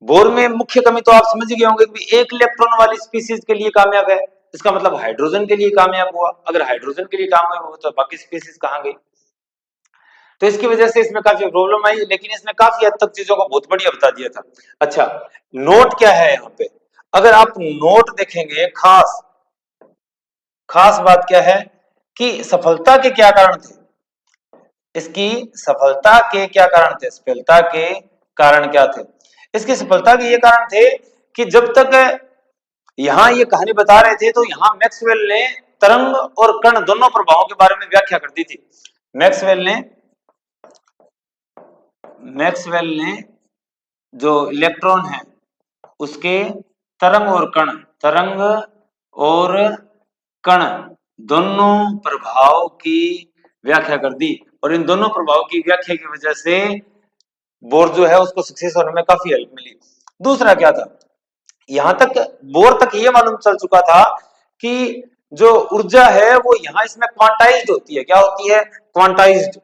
बोर में मुख्य कमी तो आप समझ गए होंगे कि एक इलेक्ट्रॉन वाली स्पीसीज के लिए कामयाब है, इसका मतलब हाइड्रोजन के लिए कामयाब हुआ। अगर हाइड्रोजन के लिए कामयाब हुआ तो बाकी स्पीसीज कहां गई? तो इसकी वजह से इसमें काफी प्रॉब्लम आई, लेकिन इसने काफी हद तक चीजों को बहुत बढ़िया बता दिया था। अच्छा, नोट क्या है यहाँ पे? अगर आप नोट देखेंगे, खास खास बात क्या है कि सफलता के क्या कारण थे, इसकी सफलता के क्या कारण थे, सफलता के कारण क्या थे? इसकी सफलता के ये कारण थे कि जब तक यहां ये कहानी बता रहे थे तो यहां मैक्सवेल ने तरंग और कण दोनों प्रभावों के बारे में व्याख्या कर दी थी। मैक्सवेल ने मैक्सवेल ने जो इलेक्ट्रॉन है उसके तरंग और कण दोनों प्रभाव की व्याख्या कर दी, और इन दोनों प्रभाव की व्याख्या की वजह से बोर जो है उसको सक्सेस होने में काफी हेल्प मिली। दूसरा क्या था, यहां तक बोर तक ये मालूम चल चुका था कि जो ऊर्जा है वो यहां इसमें क्वांटाइज्ड होती है। क्या होती है? क्वांटाइज्ड,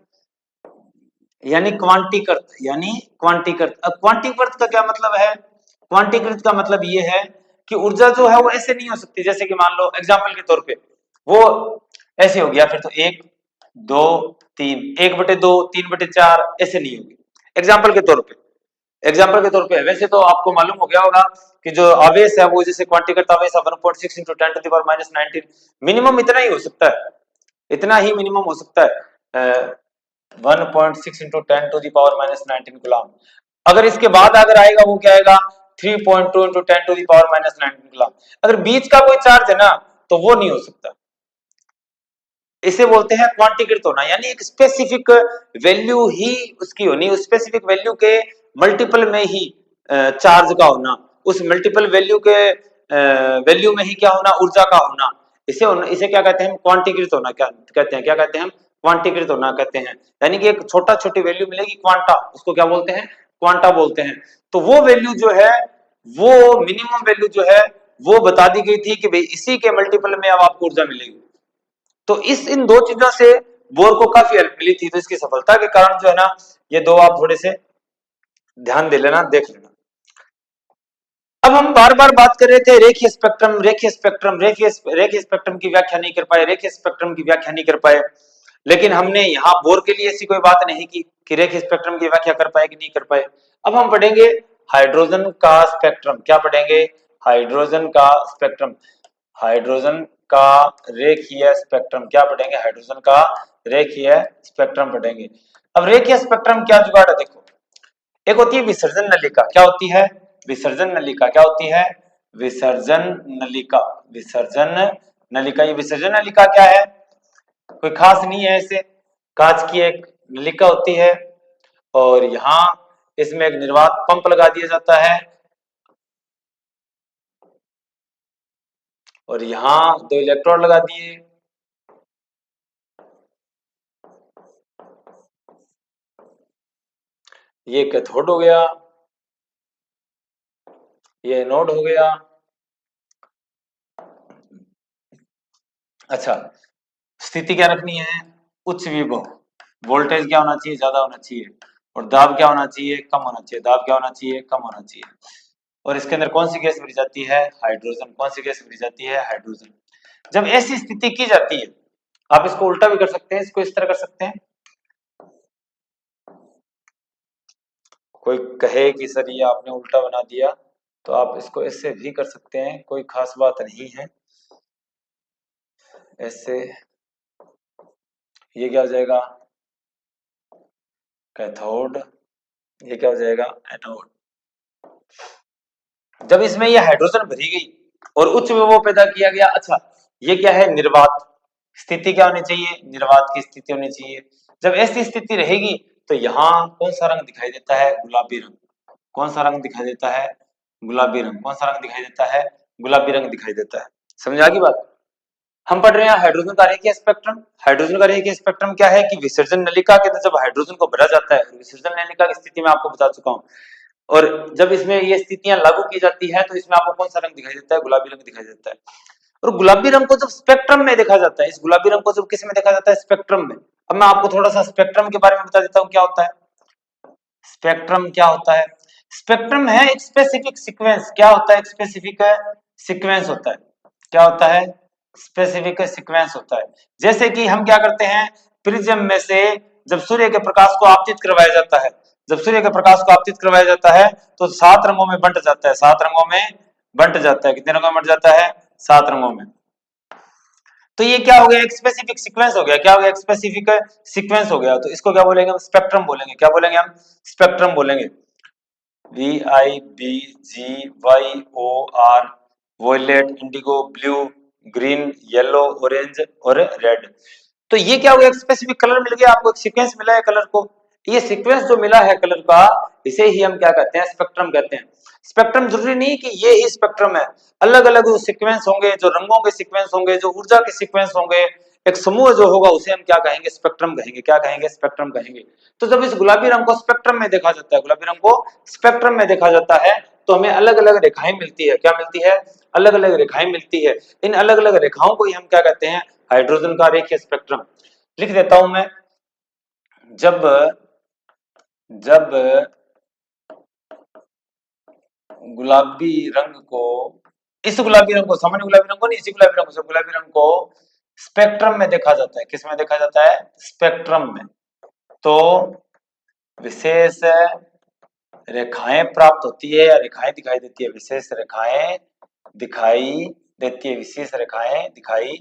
यानी क्वांटीकृत। अब क्वांटीकृत का क्या मतलब है? क्वांटीकृत का मतलब ये है कि ऊर्जा जो है वो ऐसे नहीं हो सकती, जैसे कि मान लो एग्जांपल के तौर पे वो ऐसे हो गया, फिर तो एक दो तीन, एक बटे दो, तीन बटे चार, ऐसे नहीं होगी। एग्जाम्पल के तौर पे वैसे तो आपको मालूम हो गया होगा कि जो आवेश है वो जैसे क्वांटीकृत आवेश है 1.6 into 10 to the power minus 19, minimum इतना ही हो सकता है, इतना ही मिनिमम हो सकता है 1.6 into 10 to the power minus 19 coulomb. अगर इसके बाद अगर आएगा वो क्या आएगा 3.2 into 10 to the power minus 19 coulomb. अगर बीच का कोई चार्ज है ना तो वो नहीं हो सकता। इसे बोलते हैं क्वांटीकृत होना, यानी एक स्पेसिफिक वैल्यू ही उसकी होनी, उस स्पेसिफिक वैल्यू के मल्टीपल में ही चार्ज का होना, उस मल्टीपल वैल्यू के वैल्यू में ही क्या होना, ऊर्जा का होना। इसे क्या कहते हैं? क्वांटीकृत होना क्या कहते हैं? क्या कहते हैं? क्वांटीकृत होना कहते हैं। यानी कि एक छोटा छोटी वैल्यू मिलेगी क्वांटा, उसको क्या बोलते हैं? क्वांटा बोलते हैं। तो वो वैल्यू जो है, वो मिनिमम वैल्यू जो है वो बता दी गई थी कि भाई इसी के मल्टीपल में अब आपको ऊर्जा मिलेगी। तो इन दो चीजों से बोर को काफी हेल्प मिली थी। तो इसकी सफलता के कारण जो है ना, ये दो आप थोड़े से ध्यान दे लेना, देख लेना। अब हम बार बार बात कर रहे थे रेखीय स्पेक्ट्रम, रेखीय स्पेक्ट्रम की व्याख्या नहीं कर पाए, रेखीय स्पेक्ट्रम की व्याख्या नहीं कर पाए। लेकिन हमने यहाँ बोर के लिए ऐसी कोई बात नहीं की कि रेखीय स्पेक्ट्रम की व्याख्या कर पाए कि नहीं कर पाए। अब हम पढ़ेंगे हाइड्रोजन का स्पेक्ट्रम। क्या पढ़ेंगे? हाइड्रोजन का स्पेक्ट्रम। हाइड्रोजन का रेखीय स्पेक्ट्रम क्या पढ़ेंगे? हाइड्रोजन का रेखीय स्पेक्ट्रम पढ़ेंगे। अब रेखीय स्पेक्ट्रम क्या जुगाड़ है? देखो, एक होती है विसर्जन नलिका। क्या होती है? विसर्जन नलिका। क्या होती है? विसर्जन नलिका। विसर्जन नलिका, ये विसर्जन नलिका क्या है? कोई खास नहीं है, ऐसे कांच की एक नलिका होती है और यहाँ इसमें एक निर्वात पंप लगा दिया जाता है और यहाँ दो इलेक्ट्रोड लगा दिए, ये कैथोड हो गया, ये एनोड हो गया। अच्छा, स्थिति क्या रखनी है? उच्च विभव, वोल्टेज क्या होना चाहिए? ज्यादा होना चाहिए। और दाब क्या होना चाहिए? कम होना चाहिए। दाब क्या होना चाहिए? कम होना चाहिए। और इसके अंदर कौन सी गैस भरी जाती है? हाइड्रोजन। कौन सी गैस भरी जाती है? हाइड्रोजन। जब ऐसी स्थिति की जाती है, आप इसको उल्टा भी कर सकते हैं, इसको इस तरह कर सकते हैं। कोई कहे कि सर ये आपने उल्टा बना दिया, तो आप इसको ऐसे भी कर सकते हैं, कोई खास बात नहीं है। ऐसे, ये क्या हो जाएगा? कैथोड। ये क्या हो जाएगा? एनोड। जब इसमें ये हाइड्रोजन भरी गई और उच्च विभव पैदा किया गया। अच्छा, ये क्या है? निर्वात। स्थिति क्या होनी चाहिए? निर्वात की स्थिति होनी चाहिए। जब ऐसी स्थिति रहेगी तो यहाँ कौन सा रंग दिखाई देता है? गुलाबी रंग। कौन सा रंग दिखाई देता है? गुलाबी रंग। कौन सा रंग दिखाई देता है? गुलाबी रंग दिखाई देता है। समझ आ गई बात? हम पढ़ रहे हैं हाइड्रोजन का रेखीय स्पेक्ट्रम। हाइड्रोजन का रेखीय स्पेक्ट्रम क्या है कि विसर्जन नलिका के अंदर जब हाइड्रोजन को भरा जाता है, विसर्जन नलिका की स्थिति में आपको बता चुका हूं, और जब इसमें ये स्थितियां लागू की जाती है तो इसमें आपको कौन सा रंग दिखाई देता है? गुलाबी रंग दिखाई देता है। और गुलाबी रंग को जब स्पेक्ट्रम में देखा जाता है, इस गुलाबी रंग को जब किस में देखा जाता है? स्पेक्ट्रम में। अब मैं आपको थोड़ा सा स्पेक्ट्रम के बारे में बता देता हूँ क्या होता है। स्पेक्ट्रम क्या होता है? स्पेक्ट्रम है एक स्पेसिफिक सीक्वेंस। क्या होता है? एक स्पेसिफिक सीक्वेंस होता है। क्या होता है? स्पेसिफिक सीक्वेंस होता है। जैसे कि हम क्या करते हैं, प्रिज्म में से जब सूर्य के प्रकाश को आपतित करवाया जाता है, जब सूर्य के प्रकाश को आपतित करवाया जाता है तो 7 रंगों में बंट जाता है। 7 रंगों में बंट जाता है। कितने रंगों में बंट जाता है? 7 रंगों में। तो ये क्या हो गया? एक स्पेसिफिक सीक्वेंस हो गया। क्या हो गया? एक स्पेसिफिक सीक्वेंस हो गया। तो इसको क्या बोलेंगे? हम स्पेक्ट्रम बोलेंगे। क्या बोलेंगे हम? स्पेक्ट्रम बोलेंगे। VIBGYOR, violet, indigo, blue, green, yellow, orange और रेड। तो ये क्या हो गया? एक स्पेसिफिक कलर मिल गया आपको, एक सीक्वेंस मिला है कलर को। ये सीक्वेंस जो मिला है कलर का, इसे ही हम क्या कहते हैं? स्पेक्ट्रम कहते हैं। स्पेक्ट्रम जरूरी नहीं कि ये ही स्पेक्ट्रम है, अलग अलग जो सीक्वेंस होंगे, जो रंगों के सीक्वेंस होंगे, जो ऊर्जा के सीक्वेंस होंगे, एक समूह जो होगा उसे हम क्या कहेंगे? स्पेक्ट्रम कहेंगे। क्या कहेंगे? स्पेक्ट्रम कहेंगे। तो जब इस गुलाबी रंग को स्पेक्ट्रम में देखा जाता है, गुलाबी रंग को स्पेक्ट्रम में देखा जाता है तो हमें अलग अलग रेखाएं मिलती है। क्या मिलती है? अलग अलग रेखाएं मिलती है। इन अलग अलग रेखाओं को ही हम क्या कहते हैं? हाइड्रोजन का रेखीय स्पेक्ट्रम। लिख देता हूं मैं। जब जब गुलाबी रंग को, इस गुलाबी रंग को, सामान्य गुलाबी रंग को नहीं, इसी गुलाबी रंग को, गुलाबी रंग को स्पेक्ट्रम में देखा जाता है। किस में देखा जाता है? स्पेक्ट्रम में। तो विशेष रेखाएं प्राप्त होती है या रेखाएं दिखाई देती है? विशेष रेखाएं दिखाई देती है। विशेष रेखाएं दिखाई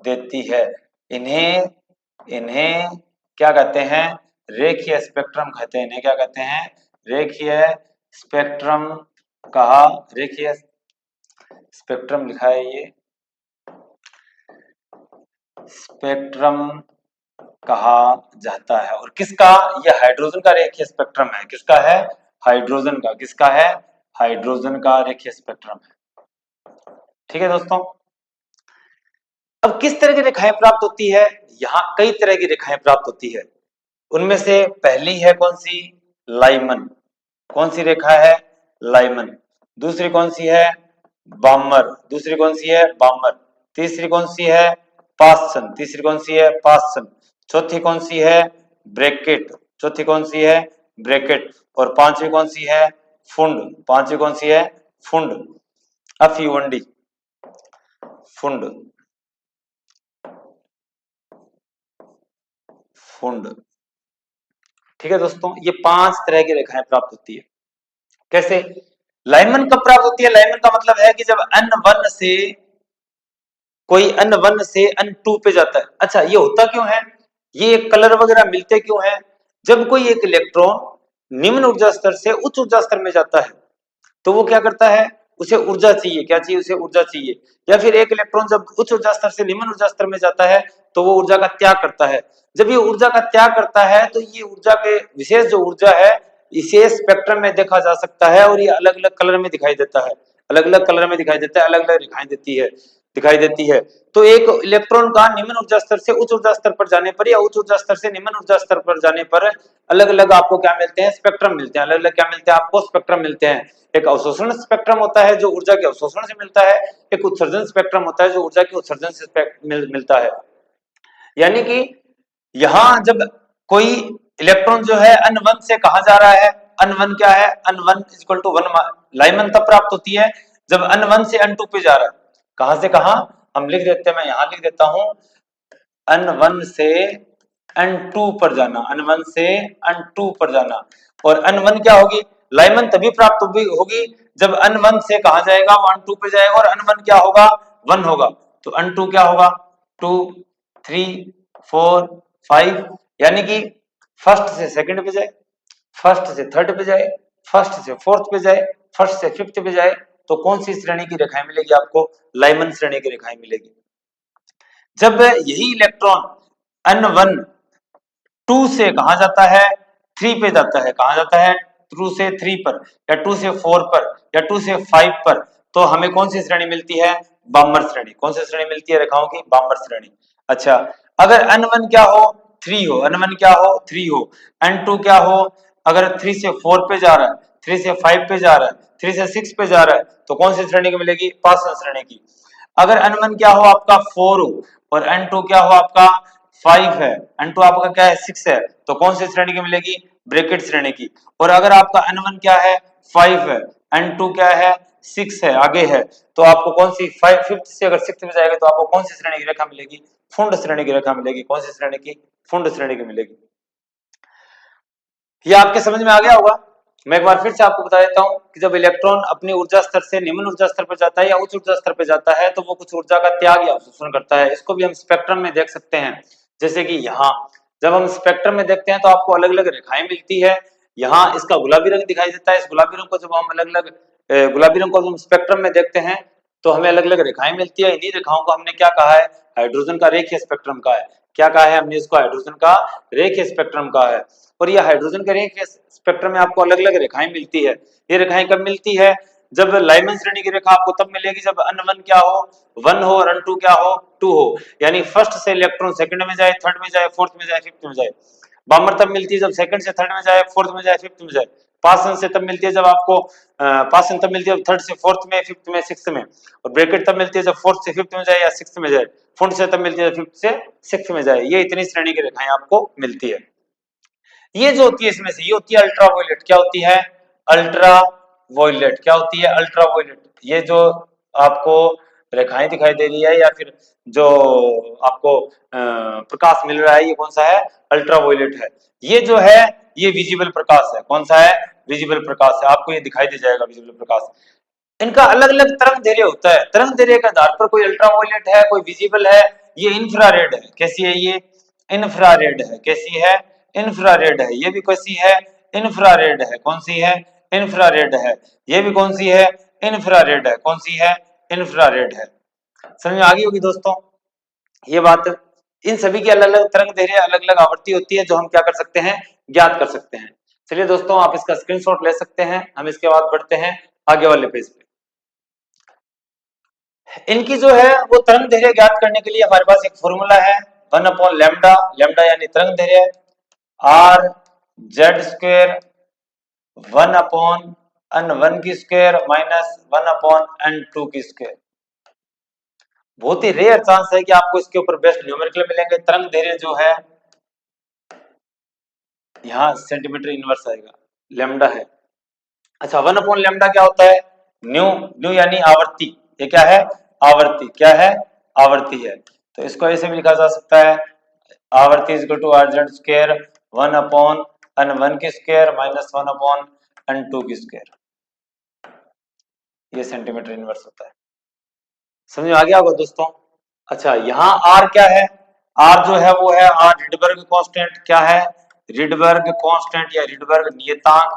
देती है। इन्हें इन्हें क्या कहते हैं? रेखीय स्पेक्ट्रम कहते हैं। इन्हें क्या कहते हैं? रेखीय स्पेक्ट्रम कहा। रेखीय स्पेक्ट्रम लिखा है ये, स्पेक्ट्रम कहा जाता है। और किसका? ये हाइड्रोजन का रेखीय स्पेक्ट्रम है। किसका है? हाइड्रोजन का। किसका है? हाइड्रोजन का रेखीय स्पेक्ट्रम है। ठीक है दोस्तों। अब किस तरह की रेखाएं प्राप्त होती है? यहाँ कई तरह की रेखाएं प्राप्त होती है। उनमें से पहली है कौन सी? लाइमन। कौन सी रेखा है? लाइमन। दूसरी कौन सी है? बामर। दूसरी कौन सी है? बामर। तीसरी कौन सी है? पाससन। तीसरी कौन सी है? पाससन। चौथी कौन सी है? ब्रैकेट। चौथी कौन सी है? ब्रैकेट। और पांचवी कौन सी है? फुंड। पांचवी कौन सी है? फुंड। अफ्यूवंडी। फुंड। फुंड। ठीक है दोस्तों, ये 5 तरह की रेखाएं प्राप्त होती है। कैसे? लाइमन कब प्राप्त होती है? लाइमन का मतलब है कि जब N1 से कोई N1 से N2 पे जाता है। अच्छा, ये होता क्यों है? ये कलर वगैरह मिलते क्यों हैं? जब कोई एक इलेक्ट्रॉन निम्न ऊर्जा स्तर से उच्च ऊर्जा स्तर में जाता है तो वो क्या करता है? उसे ऊर्जा चाहिए। क्या चाहिए? उसे ऊर्जा चाहिए। या फिर एक इलेक्ट्रॉन जब उच्च ऊर्जा स्तर से निम्न ऊर्जा स्तर में जाता है तो वो ऊर्जा का त्याग करता है। जब ये ऊर्जा का त्याग करता है तो ये ऊर्जा के विशेष जो ऊर्जा है इसे स्पेक्ट्रम में देखा जा सकता है और ये अलग अलग कलर में दिखाई देता है। अलग अलग कलर में दिखाई देता है, अलग अलग दिखाई देती है। तो एक इलेक्ट्रॉन का निम्न ऊर्जा स्तर से उच्च ऊर्जा स्तर पर जाने पर या उच्च ऊर्जा स्तर से निम्न ऊर्जा स्तर पर जाने पर अलग अलग आपको क्या मिलते हैं? स्पेक्ट्रम मिलते हैं। अलग अलग क्या मिलते हैं आपको? स्पेक्ट्रम मिलते हैं। एक अवशोषण स्पेक्ट्रम होता है जो ऊर्जा के अवशोषण से मिलता है। एक उत्सर्जन स्पेक्ट्रम होता है जो ऊर्जा के उत्सर्जन से मिलता है। यानी कि यहां जब कोई इलेक्ट्रॉन जो है N1 से कहा जा रहा है, N1 क्या है? N1 equal to 1। लाइमन तब प्राप्त होती है जब N1 से N2 पे जा रहा है। कहां से कहां? हम लिख देते हैं, मैं यहां लिख देता हूं, N1 से N2 पर जाना। N1 से N2 पर जाना। और N1 क्या होगी? लाइमन तभी प्राप्त होगी जब N1 से कहा जाएगा? वो N2 पे जाएगा और N1 क्या होगा? 1 होगा। तो N2 क्या होगा? 2, 3, 4, 5। यानी कि फर्स्ट से सेकंड पे जाए, फर्स्ट से थर्ड पे जाए, फर्स्ट से फोर्थ पे जाए, फर्स्ट से फिफ्थ पे जाए। तो कौन सी श्रेणी की रेखाएं मिलेगी आपको? लाइमन श्रेणी की रेखाएं मिलेगी। जब यही इलेक्ट्रॉन N1 2 से कहा जाता है? 3 पे जाता है। कहा जाता है? 2 से 3 पर या 2 से 4 पर या 2 से 5 पर। तो हमें कौन सी श्रेणी मिलती है? बामर श्रेणी। कौन सी श्रेणी मिलती है रेखाओं की? बामर श्रेणी। अच्छा, अगर N1 क्या हो? 3 हो। N1 क्या हो? 3 हो। N2 क्या हो? अगर 3 से 4 पे जा रहा है, 3 से 5 पे जा रहा है, 3 से 6 पे जा रहा है, तो कौन सी श्रेणी की मिलेगी? पासन श्रेणी की। अगर n1 क्या हो आपका 4 हो और n2 क्या हो आपका 5 है, n2 आपका क्या है 6 है, तो कौन सी श्रेणी की मिलेगी? ब्रैकेट श्रेणी की। और अगर आपका n1 क्या है 5 है, n2 क्या है 6 है, आगे है, तो आपको कौन सी 5th से अगर 6th में जाएगा तो आपको कौन सी श्रेणी की रेखा मिलेगी? फुंड श्रेणी की रेखा मिलेगी। कौन सी श्रेणी की? फुंड श्रेणी की मिलेगी। ये आपके समझ में आ गया होगा। मैं एक बार फिर से आपको बता देता हूं कि जब इलेक्ट्रॉन अपनी ऊर्जा स्तर से निम्न ऊर्जा स्तर पर जाता है या उच्च ऊर्जा स्तर पर जाता है तो वो कुछ ऊर्जा का त्याग या अवशोषण करता है। इसको भी हम स्पेक्ट्रम में देख सकते हैं। जैसे कि यहाँ जब हम स्पेक्ट्रम में देखते हैं तो आपको अलग अलग रेखाएं मिलती है। यहाँ इसका गुलाबी रंग दिखाई देता है। इस गुलाबी रंग को जब हम अलग अलग गुलाबी रंग को हम स्पेक्ट्रम में देखते हैं तो हमें अलग अलग रेखाएं मिलती है। इन्हीं रेखाओं को हमने क्या कहा है? हाइड्रोजन का रेखीय स्पेक्ट्रम का है। क्या कहा है हमने? इसको हाइड्रोजन का रेखीय स्पेक्ट्रम का है। और ये हाइड्रोजन के रेखीय स्पेक्ट्रम में आपको अलग अलग रेखाएं मिलती है। ये रेखाएं कब मिलती है? जब लाइमन श्रेणी की रेखा आपको तब मिलेगी जब n1 क्या हो 1 हो और n2 क्या हो 2 हो, यानी फर्स्ट से इलेक्ट्रॉन सेकंड में जाए, थर्ड में जाए, फोर्थ में जाए, फिफ्थ में जाए। बामर तब मिलती है जब सेकंड से थर्ड में जाए, फोर्थ में जाए, फिफ्थ में जाए। पासन से तब मिलती है जब आपको पासन तब मिलती है थर्ड से फोर्थ में, फिफ्थ में, सिक्स्थ में। और ब्रैकेट तब मिलती है जब फोर्थ से फिफ्थ में जाए या सिक्स्थ में जाए। फुंड से तब मिलती है फिफ्थ से सिक्स्थ में जाए। ये इतनी श्रेणी की रेखाएं आपको मिलती है। ये जो होती है इसमें से ये होती है अल्ट्रा वायलेट। क्या होती है? Ultraviolet. क्या होती है? Ultraviolet. ये जो आपको रेखाएं दिखाई दे रही है या फिर जो आपको प्रकाश मिल रहा है ये कौन सा है? अल्ट्रा वायलेट है। ये जो है ये विजिबल प्रकाश है। कौन सा है? विजिबल प्रकाश है। आपको ये दिखाई दे जाएगा विजिबल प्रकाश। इनका अलग अलग तरंग दैर्घ्य होता है। तरंग दैर्घ्य के आधार पर कोई अल्ट्रा वायलेट है, कोई विजिबल है। ये इंफ्रारेड है। कैसी है ये? इंफ्रारेड है। कैसी है? इंफ्रारेड है। ये भी कैसी है? इंफ्रारेड है। कौन सी है? इंफ्रारेड है। ये भी कौन सी है? इंफ्रारेड है। कौन सी है? इंफ्रारेड है। समझ में आ गई होगी दोस्तों ये बात। इन सभी की अलग अलग तरंग दैर्घ्य, अलग अलग आवृत्ति होती है जो हम क्या कर सकते हैं? ज्ञात कर सकते हैं। चलिए दोस्तों आप इसका स्क्रीनशॉट ले सकते हैं। हम इसके बाद बढ़ते हैं आगे वाले पेज पे। इनकी जो है वो तरंग दैर्घ्य ज्ञात करने के लिए हमारे पास एक फॉर्मूला है 1/लैम्डा। लैम्डा यानी तरंग दैर्घ्य, आर जेड स्क्वायर 1/n1 की स्क्वायर माइनस 1/n2 की स्क्वायर। बहुत ही रेयर चांस है कि आपको इसके ऊपर बेस्ट न्यूमेरिकल मिलेंगे। तरंग दैर्घ्य जो है यहाँ सेंटीमीटर इनवर्स आएगा, लैम्डा है। अच्छा 1/लैम्डा क्या होता है? न्यू। न्यू यानी आवर्ती। ये क्या है? आवर्ती। क्या है? आवर्ती है। तो इसको ऐसे भी लिखा जा सकता है आवर्ती is equal to R Z square 1/n1 की स्क्वायर माइनस 1/n2 की स्क्वायर। ये सेंटीमीटर इनवर्स होता है। समझ में आ गया होगा दोस्तों। अच्छा यहाँ आर क्या है? आर जो है वो है आर रिडबर्ग कांस्टेंट। क्या है? रिडबर्ग कांस्टेंट या रिडबर्ग नियतांक।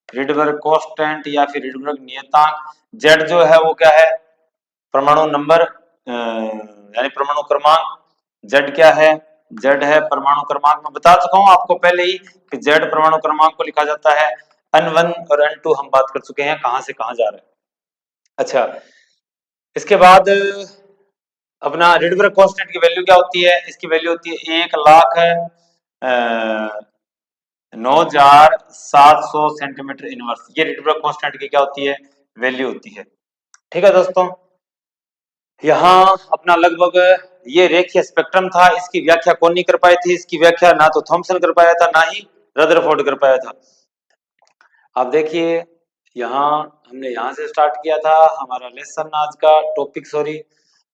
रिडबर्ग कांस्टेंट या फिर रिडबर्ग नियतांक। जेड जो है वो क्या है? परमाणु नंबर यानी परमाणु क्रमांक। जेड क्या है? जेड है परमाणु क्रमांक। मैं बता चुका हूं आपको पहले ही कि जेड परमाणु क्रमांक को लिखा जाता है n1 और n2। हम बात कर चुके हैं कहां से कहां जा रहे हैं। अच्छा इसके बाद अपना रिडबर्ग कांस्टेंट की वैल्यू क्या होती है? इसकी वैल्यू होती है 1,09,700 सेंटीमीटर इनवर्स। ये रिडबर्ग कांस्टेंट की क्या होती है? वैल्यू होती है। ठीक है दोस्तों। यहाँ अपना लगभग ये रेखीय स्पेक्ट्रम था। इसकी व्याख्या कौन नहीं कर पाए थे? इसकी व्याख्या ना तो थॉमसन कर पाया था ना ही रदरफोर्ड कर पाया था। आप देखिए यहाँ हमने यहाँ से स्टार्ट किया था हमारा लेसन आज का टॉपिक। सॉरी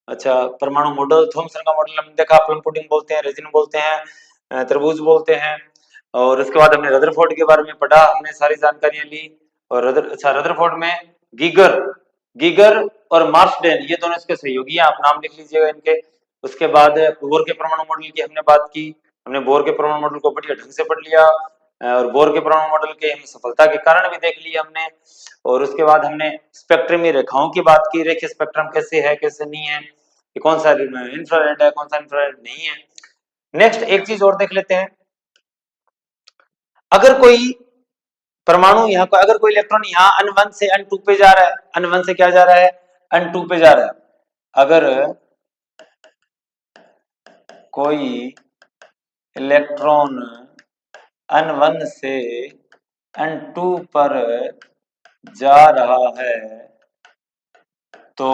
अच्छा परमाणु मॉडल, थॉमसन का मॉडल हमने देखा। प्लम पुडिंग बोलते हैं, रेजिन बोलते हैं, तरबूज बोलते हैं। और उसके बाद हमने रदरफोर्ड के बारे में पढ़ा। हमने सारी जानकारियां ली। और रदरफोर्ड में गीगर गीगर और मार्सडेन ये दोनों इसके सहयोगी हैं। आप नाम लिख लीजिएगा इनके। उसके बाद बोर के परमाणु मॉडल की हमने बात की। हमने बोर के परमाणु मॉडल को बढ़िया ढंग से पढ़ लिया। और बोर के परमाणु मॉडल के हम सफलता के कारण भी देख लिए हमने। और उसके बाद हमने स्पेक्ट्रमी रेखाओं की बात की। रेखीय स्पेक्ट्रम कैसे है कैसे नहीं है, कि कौन सा इंफ्रारेड है कौन सा इंफ्रारेड नहीं है। नेक्स्ट एक चीज और देख लेते हैं। अगर कोई परमाणु यहाँ को अगर कोई इलेक्ट्रॉन यहाँ n1 से n2 पे जा रहा है, n1 से क्या जा रहा है? n2 पे जा रहा है। अगर कोई इलेक्ट्रॉन n1 से n2 पर जा रहा है तो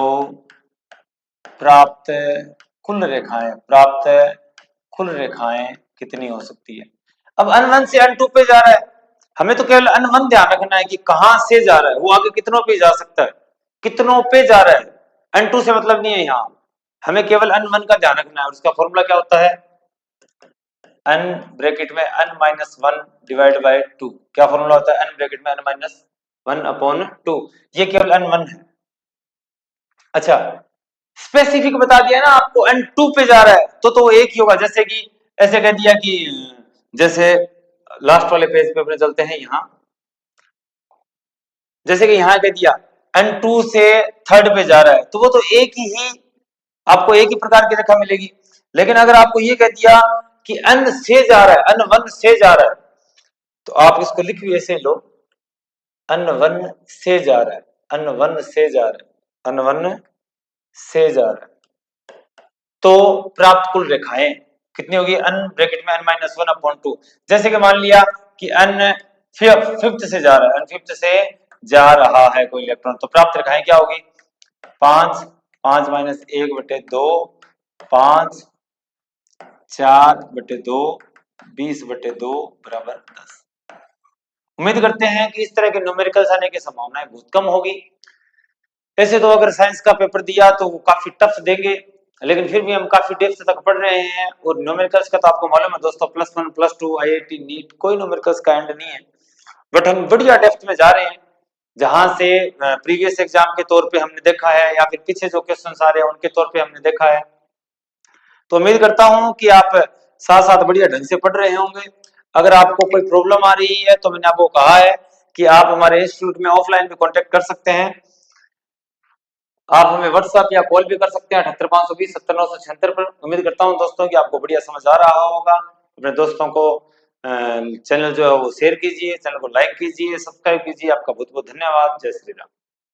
प्राप्त कुल रेखाएं कितनी हो सकती है। अब n1 से n2 पे जा रहा है, हमें तो केवल n1 ध्यान रखना है कि कहां से जा रहा है, वो आगे कितनों पे जा सकता है, कितनों पे जा रहा है, n2 से मतलब नहीं है यहाँ, हमें केवल n1 का ध्यान रखना है। और उसका फॉर्मूला क्या होता है, n ब्रैकेट में n minus one divide by two. क्या फॉर्मूला होता है, n ब्रैकेट में n minus one upon two, ये केवल n1 है। अच्छा, स्पेसिफिक बता दिया ना आपको, n2 पे जा रहा है तो वो एक ही होगा। जैसे कि ऐसे कह दिया कि जैसे लास्ट वाले पेज पे अपने चलते हैं यहाँ, जैसे कि यहाँ कह दिया n2 से थर्ड पे जा रहा है तो वो तो एक ही, आपको एक ही प्रकार की रेखा मिलेगी। लेकिन अगर आपको ये कह दिया कि n से जा रहा है, n1 से जा रहा है, तो आप इसको लिख भी ऐसे लो, n1 से जा रहा है, n1 से जा रहा है, n1 से जा रहा है, तो प्राप्त कुल रेखाएं कितनी होगी, n ब्रैकेट में n minus one upon two. जैसे कि मान लिया कि n फिफ्थ से जा रहा है, n फिफ्थ से जा रहा है कोई इलेक्ट्रॉन, तो प्राप्त रेखाएं क्या होगी, 5, 5 माइनस 1/2, 5, 4/2, 20/2 बराबर 10। उम्मीद करते हैं कि इस तरह के न्यूमेरिकल्स आने की संभावनाएं बहुत कम होगी। ऐसे तो अगर साइंस का पेपर दिया तो वो काफी टफ देंगे, लेकिन फिर भी हम काफी डेप्थ तक पढ़ रहे हैं। और न्यूमेरिकल्स का तो आपको मालूम है दोस्तों, +1 +2 आईआईटी नीट कोई न्यूमेरिकल्स का एंड नहीं है, बट हम बढ़िया डेप्थ में जा रहे हैं। जहां से प्रीवियस एग्जाम के तौर पे हमने देखा है या फिर पीछे जो क्वेश्चन आ रहे हैं उनके तौर पे हमने देखा है, तो उम्मीद करता हूं कि आप साथ साथ बढ़िया ढंग से पढ़ रहे होंगे। अगर आपको कोई प्रॉब्लम आ रही है तो मैंने आपको कहा है कि आप हमारे इंस्टीट्यूट में ऑफलाइन भी कांटेक्ट कर सकते हैं, आप हमें व्हाट्सएप या कॉल भी कर सकते हैं 78 520 70 976 पर। उम्मीद करता हूं दोस्तों कि आपको बढ़िया समझ आ रहा होगा। अपने दोस्तों को चैनल जो है वो शेयर कीजिए, चैनल को लाइक कीजिए, सब्सक्राइब कीजिए। आपका बहुत बहुत धन्यवाद। जय श्री राम।